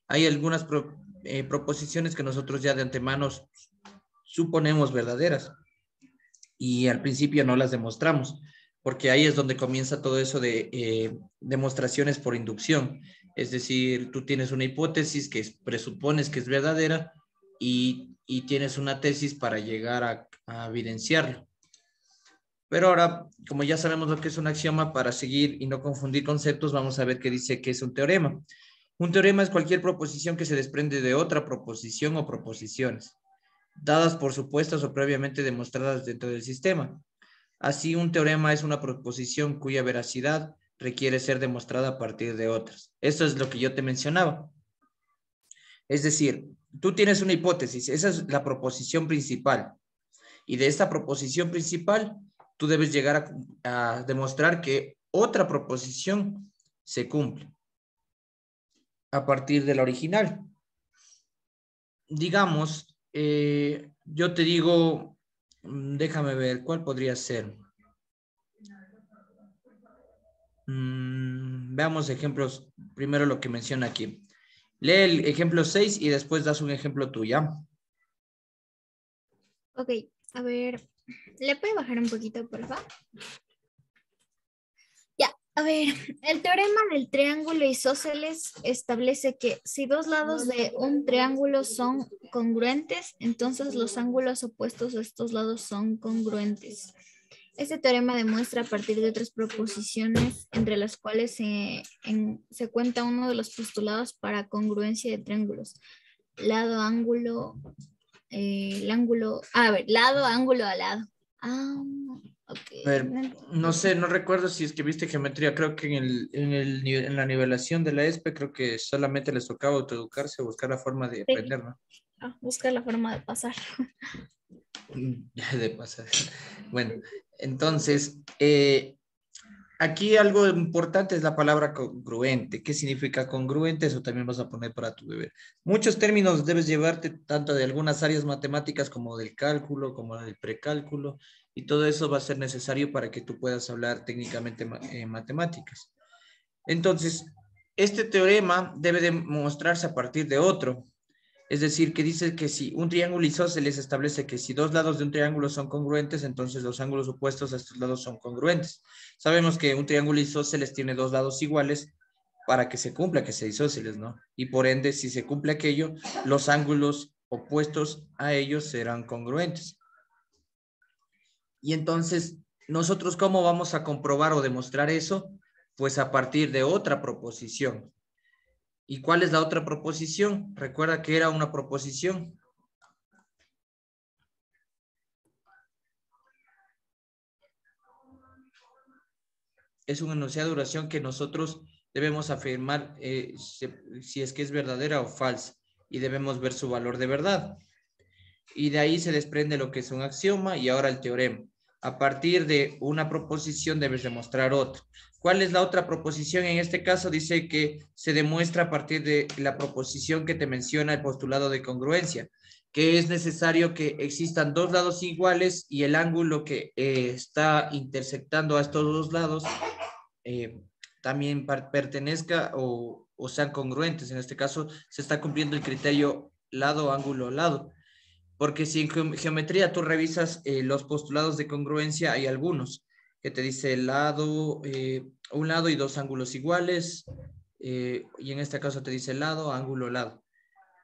Hay algunas proposiciones que nosotros ya de antemano suponemos verdaderas y al principio no las demostramos, porque ahí es donde comienza todo eso de demostraciones por inducción. Es decir, tú tienes una hipótesis que presupones que es verdadera y tienes una tesis para llegar a evidenciarlo. Pero ahora, como ya sabemos lo que es un axioma, para seguir y no confundir conceptos, vamos a ver qué dice que es un teorema. Un teorema es cualquier proposición que se desprende de otra proposición o proposiciones, dadas por supuestas o previamente demostradas dentro del sistema. Así, un teorema es una proposición cuya veracidad requiere ser demostrada a partir de otras. Esto es lo que yo te mencionaba. Es decir, tú tienes una hipótesis, esa es la proposición principal. Y de esta proposición principal, tú debes llegar a demostrar que otra proposición se cumple a partir de la original. Digamos, yo te digo, déjame ver, ¿cuál podría ser? Veamos ejemplos, primero lo que menciona aquí. Lee el ejemplo 6 y después das un ejemplo tuyo. Ok, a ver, ¿le puede bajar un poquito, por favor? Ya, a ver, el teorema del triángulo isósceles establece que si dos lados de un triángulo son congruentes, entonces los ángulos opuestos a estos lados son congruentes. Este teorema demuestra a partir de otras proposiciones, entre las cuales se cuenta uno de los postulados para congruencia de triángulos. Lado, ángulo, lado, ángulo a lado. Ah, ok. A ver, no sé, no recuerdo si es que viste geometría, creo que en la nivelación de la ESPE creo que solamente les tocaba autoeducarse o buscar la forma de Sí. aprender, ¿no? Buscar la forma de pasar. De pasar. Bueno, entonces, aquí algo importante es la palabra congruente. ¿Qué significa congruente? Eso también vas a poner para tu deber. Muchos términos debes llevarte tanto de algunas áreas matemáticas como del cálculo, como del precálculo, y todo eso va a ser necesario para que tú puedas hablar técnicamente matemáticas. Entonces, este teorema debe demostrarse a partir de otro. Es decir, que dice que si un triángulo isósceles establece que si dos lados de un triángulo son congruentes, entonces los ángulos opuestos a estos lados son congruentes. Sabemos que un triángulo isósceles tiene dos lados iguales para que se cumpla que sea isósceles, ¿no? Y por ende, si se cumple aquello, los ángulos opuestos a ellos serán congruentes. Y entonces, ¿nosotros cómo vamos a comprobar o demostrar eso? Pues a partir de otra proposición. ¿Y cuál es la otra proposición? Recuerda que era una proposición. Es un enunciado de oración que nosotros debemos afirmar si es que es verdadera o falsa y debemos ver su valor de verdad. Y de ahí se desprende lo que es un axioma y ahora el teorema. A partir de una proposición debes demostrar otra. ¿Cuál es la otra proposición? En este caso dice que se demuestra a partir de la proposición que te menciona el postulado de congruencia, que es necesario que existan dos lados iguales y el ángulo que está intersectando a estos dos lados también pertenezca o sean congruentes. En este caso se está cumpliendo el criterio lado, ángulo, lado. Porque si en geometría tú revisas los postulados de congruencia, hay algunos que te dice lado, un lado y dos ángulos iguales, y en este caso te dice lado, ángulo, lado.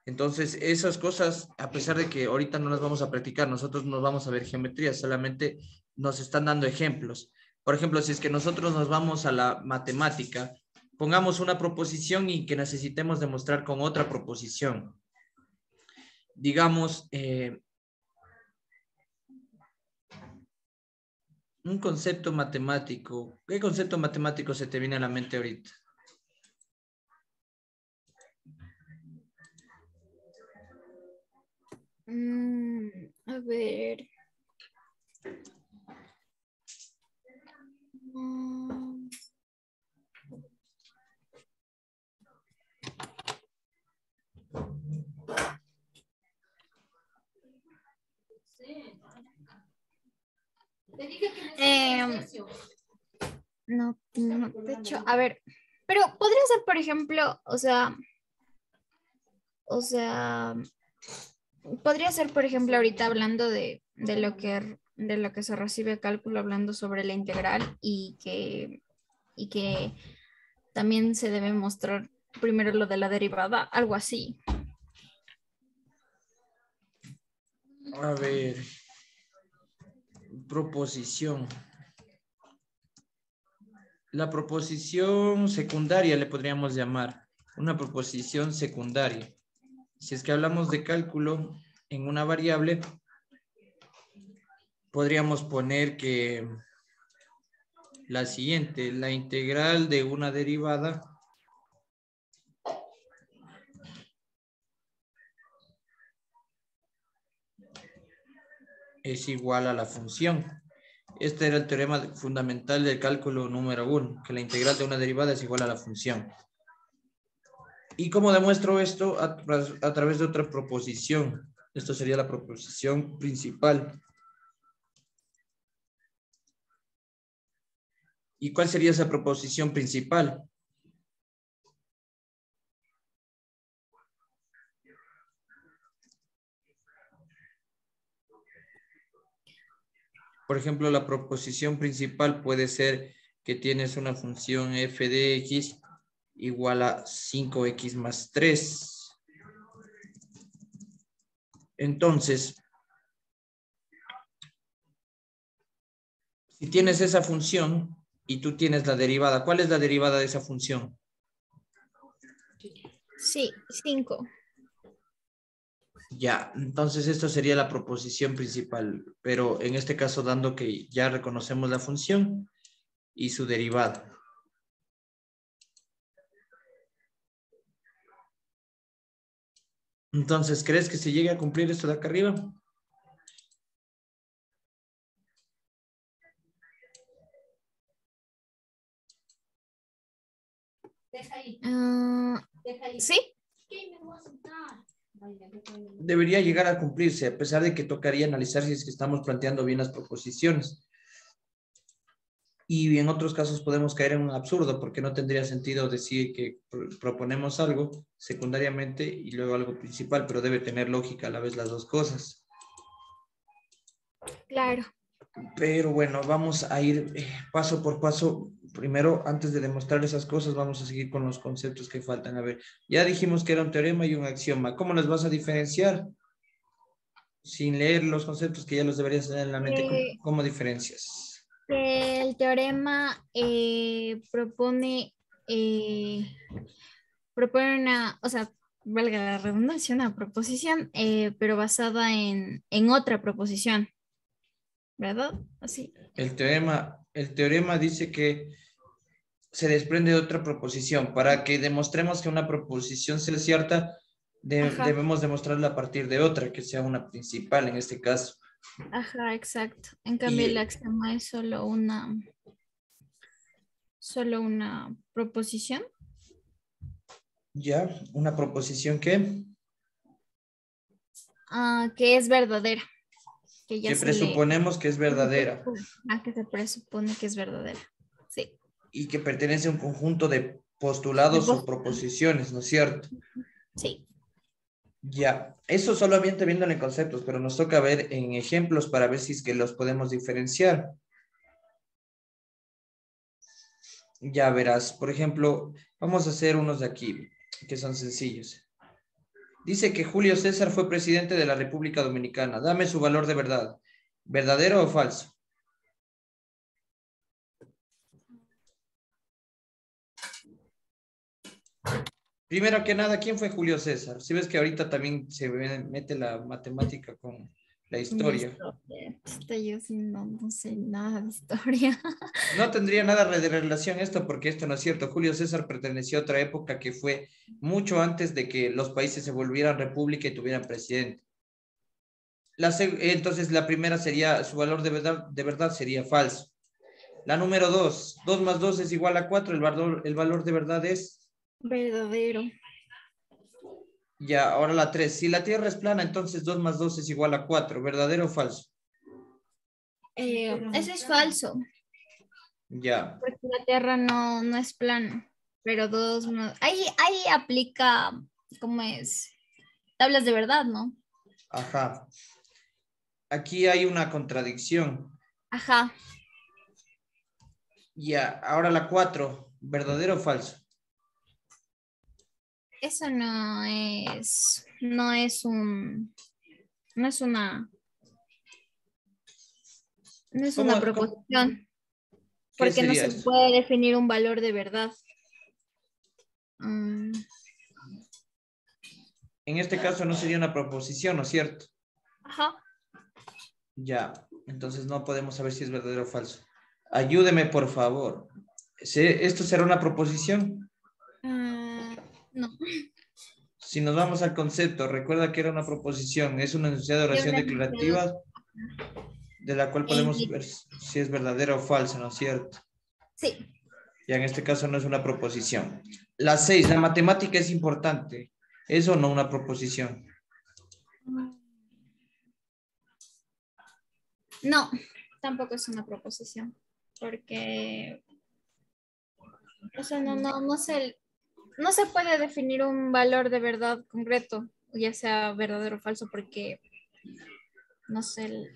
Entonces, esas cosas, a pesar de que ahorita no las vamos a practicar, nosotros no vamos a ver geometría, solamente nos están dando ejemplos. Por ejemplo, si es que nosotros nos vamos a la matemática, pongamos una proposición y que necesitemos demostrar con otra proposición. Digamos, un concepto matemático. ¿Qué concepto matemático se te viene a la mente ahorita? A ver. No, de hecho, a ver, pero podría ser, por ejemplo, o sea, podría ser, por ejemplo, ahorita hablando de lo que se recibe cálculo, hablando sobre la integral y que también se debe mostrar primero lo de la derivada, algo así. A ver, proposición. La proposición secundaria le podríamos llamar, una proposición secundaria. Si es que hablamos de cálculo en una variable, podríamos poner que la siguiente, la integral de una derivada es igual a la función. Este era el teorema fundamental del cálculo número 1, que la integral de una derivada es igual a la función. ¿Y cómo demuestro esto? A través de otra proposición. Esto sería la proposición principal. ¿Y cuál sería esa proposición principal? Por ejemplo, la proposición principal puede ser que tienes una función f de x igual a 5x más 3. Entonces, si tienes esa función y tú tienes la derivada, ¿cuál es la derivada de esa función? Sí, 5. Ya, entonces esto sería la proposición principal, pero en este caso dando que ya reconocemos la función y su derivada. Entonces, ¿crees que se llegue a cumplir esto de acá arriba? ¿Sí? Debería llegar a cumplirse, a pesar de que tocaría analizar si es que estamos planteando bien las proposiciones. Y en otros casos podemos caer en un absurdo, porque no tendría sentido decir que proponemos algo secundariamente y luego algo principal, pero debe tener lógica a la vez las dos cosas. Claro. Pero bueno, vamos a ir paso por paso. Primero, antes de demostrar esas cosas, vamos a seguir con los conceptos que faltan. A ver, ya dijimos que era un teorema y un axioma. ¿Cómo los vas a diferenciar? Sin leer los conceptos que ya los deberías tener en la mente. ¿Cómo diferencias? El teorema propone una, o sea, valga la redundancia, una proposición, pero basada en otra proposición, ¿verdad? Así. El teorema dice que se desprende de otra proposición. Para que demostremos que una proposición sea cierta, debemos demostrarla a partir de otra, que sea una principal en este caso. Ajá, exacto. En cambio, el Y axioma es solo una proposición. ya, una proposición Que es verdadera, que ya que se le presuponemos que es verdadera que se presupone que es verdadera. Sí. y que pertenece a un conjunto de De postulados o postulados. proposiciones, ¿no es cierto? Sí. Ya, eso solamente viéndolo en conceptos, pero nos toca ver en ejemplos para ver si es que los podemos diferenciar. Ya verás, por ejemplo, vamos a hacer unos de aquí, que son sencillos. Dice que Julio César fue presidente de la República Dominicana. Dame su valor de verdad. ¿Verdadero o falso? Primero que nada, ¿quién fue Julio César? Si ves que ahorita también mete la matemática con la La historia. historia. Yo sí no sé nada de historia. No tendría nada de relación esto porque esto no es cierto. Julio César perteneció a otra época que fue mucho antes de que los países se volvieran república y tuvieran presidente. Entonces, la primera sería, su valor de verdad sería falso. La número dos, 2 más 2 es igual a 4. El valor de verdad es, Verdadero. ya, ahora la 3. Si la Tierra es plana, entonces 2 más 2 es igual a 4. ¿Verdadero o falso? Eso es falso, Ya, porque la Tierra no es plana, pero dos no. Ahí aplica, ¿cómo es? Tablas de verdad, ¿no? ajá. Aquí hay una contradicción. Ajá, Ya, ahora la 4. ¿Verdadero o falso? eso no es una, no es ¿Cómo, una cómo- proposición, qué porque no sería se esto? puede definir un valor de verdad. Mm, En este caso no sería una proposición, ¿no es cierto? ajá. Ya, entonces no podemos saber si es verdadero o falso. Ayúdeme, por favor. ¿Esto será una proposición? No. Si nos vamos al concepto, recuerda que era una proposición, es una enunciado de Y oración un enunciado. declarativa de la cual podemos Y ver si es verdadera o falsa, ¿no es cierto? sí. Ya en este caso no es una proposición. La 6, la matemática es importante. ¿Es o no una proposición? No, tampoco es una proposición, porque, o sea, no se puede definir un valor de verdad concreto, ya sea verdadero o falso, porque no sé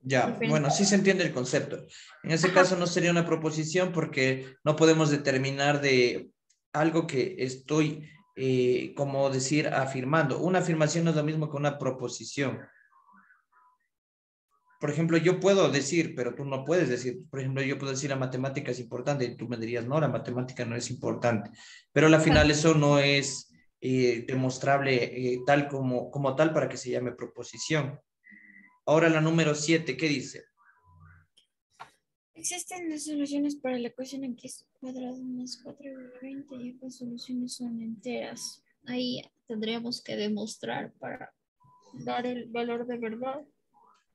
Ya, bueno, diferencia. sí se entiende el concepto. En ese Ajá, caso no sería una proposición porque no podemos determinar de algo que estoy, como decir, afirmando. Una afirmación no es lo mismo que una proposición. Por ejemplo, yo puedo decir, pero tú no puedes decir. Por ejemplo, yo puedo decir la matemática es importante y tú me dirías, no, la matemática no es importante. Pero al final eso no es demostrable tal como tal para que se llame proposición. Ahora la número 7, ¿qué dice? existen dos soluciones para la ecuación x cuadrado más 4 igual a 20 y ambas soluciones son enteras. Ahí tendríamos que demostrar para dar el valor de verdad.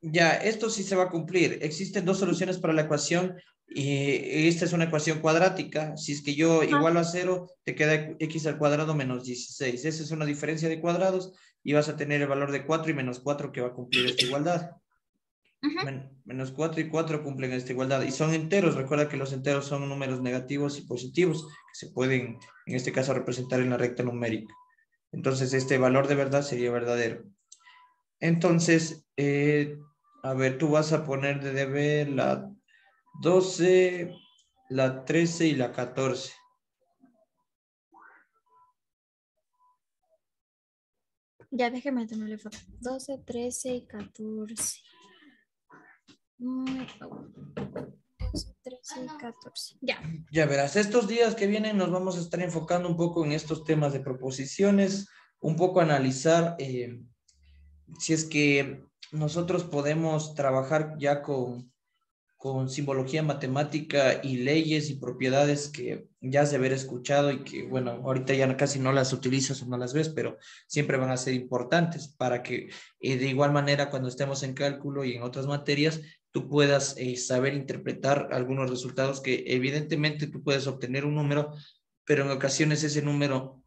Ya, esto sí se va a cumplir. Existen dos soluciones para la ecuación y esta es una ecuación cuadrática. Si es que yo Ajá, igualo a cero, te queda x al cuadrado menos 16. Esa es una diferencia de cuadrados y vas a tener el valor de 4 y menos 4 que va a cumplir esta igualdad. ajá, Menos 4 y 4 cumplen esta igualdad y son enteros. Recuerda que los enteros son números negativos y positivos que se pueden, en este caso, representar en la recta numérica. Entonces, este valor de verdad sería verdadero. Entonces, a ver, tú vas a poner de deber la 12, la 13 y la 14. ya déjeme tomarle foto. 12, 13 y 14. 12, 13 y 14. Ya. Ya verás, estos días que vienen nos vamos a estar enfocando un poco en estos temas de proposiciones, un poco analizar si es que nosotros podemos trabajar ya con simbología matemática y leyes y propiedades que ya has de haber escuchado y que, bueno, ahorita ya casi no las utilizas o no las ves, pero siempre van a ser importantes para que de igual manera cuando estemos en cálculo y en otras materias, tú puedas saber interpretar algunos resultados que evidentemente tú puedes obtener un número, pero en ocasiones ese número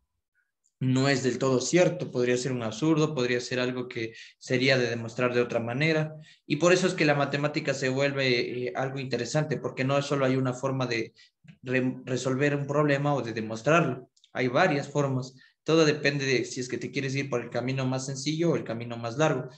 no es del todo cierto, podría ser un absurdo, podría ser algo que sería de demostrar de otra manera, y por eso es que la matemática se vuelve algo interesante, porque no solo hay una forma de resolver un problema o de demostrarlo, hay varias formas, todo depende de si es que te quieres ir por el camino más sencillo o el camino más largo.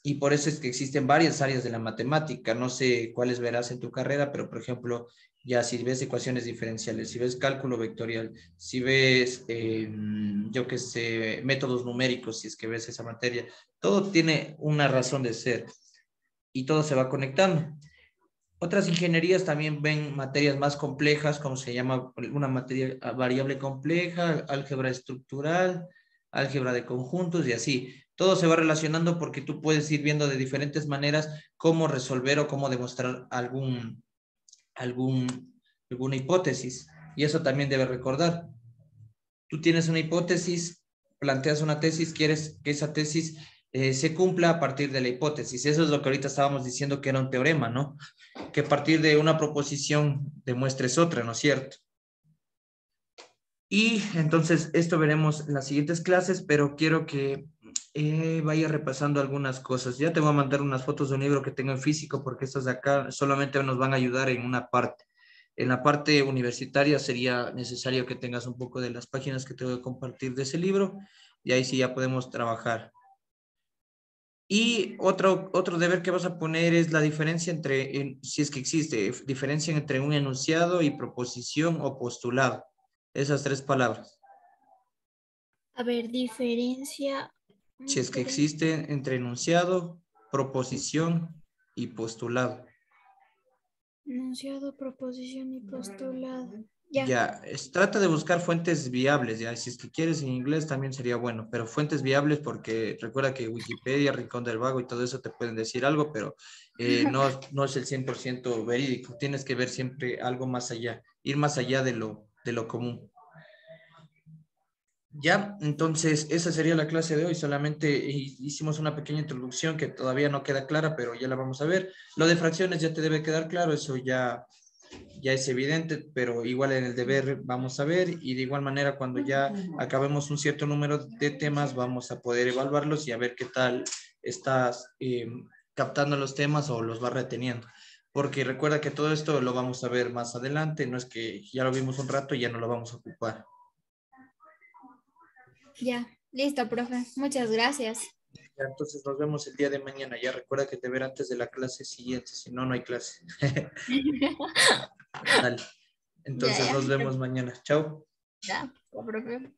Y por eso es que existen varias áreas de la matemática. No sé cuáles verás en tu carrera, pero por ejemplo, ya si ves ecuaciones diferenciales, si ves cálculo vectorial, si ves, yo qué sé, métodos numéricos, si es que ves esa materia, todo tiene una razón de ser y todo se va conectando. Otras ingenierías también ven materias más complejas, como se llama una materia variable compleja, álgebra estructural, álgebra de conjuntos y así. Todo se va relacionando porque tú puedes ir viendo de diferentes maneras cómo resolver o cómo demostrar alguna hipótesis. Y eso también debes recordar. Tú tienes una hipótesis, planteas una tesis, quieres que esa tesis se cumpla a partir de la hipótesis. Eso es lo que ahorita estábamos diciendo que era un teorema, ¿no? Que a partir de una proposición demuestres otra, ¿no es cierto? Y entonces esto veremos en las siguientes clases, pero quiero que vaya repasando algunas cosas. Ya te voy a mandar unas fotos de un libro que tengo en físico porque estas de acá solamente nos van a ayudar en una parte. En la parte universitaria sería necesario que tengas un poco de las páginas que te voy a compartir de ese libro y ahí sí ya podemos trabajar. Y otro deber que vas a poner es la diferencia entre, si es que existe, diferencia entre un enunciado y proposición o postulado. Esas tres palabras. A ver, diferencia. Si es que existe entre enunciado, proposición y postulado. Enunciado, proposición y postulado. Ya. Ya, trata de buscar fuentes viables, ya, si es que quieres en inglés también sería bueno, pero fuentes viables porque recuerda que Wikipedia, Rincón del Vago y todo eso te pueden decir algo, pero no es el 100% verídico, tienes que ver siempre algo más allá, ir más allá de lo común. Ya, entonces esa sería la clase de hoy, solamente hicimos una pequeña introducción que todavía no queda clara, pero ya la vamos a ver. Lo de fracciones ya te debe quedar claro, eso ya es evidente, pero igual en el deber vamos a ver y de igual manera cuando ya acabemos un cierto número de temas vamos a poder evaluarlos y a ver qué tal estás captando los temas o los vas reteniendo. Porque recuerda que todo esto lo vamos a ver más adelante, no es que ya lo vimos un rato y ya no lo vamos a ocupar. Ya, listo, profe. Muchas gracias. Ya, entonces nos vemos el día de mañana. Ya recuerda que te ver antes de la clase siguiente, si no, no hay clase. Dale. Ya, Entonces ya, nos vemos mañana. Chao. ya, profe.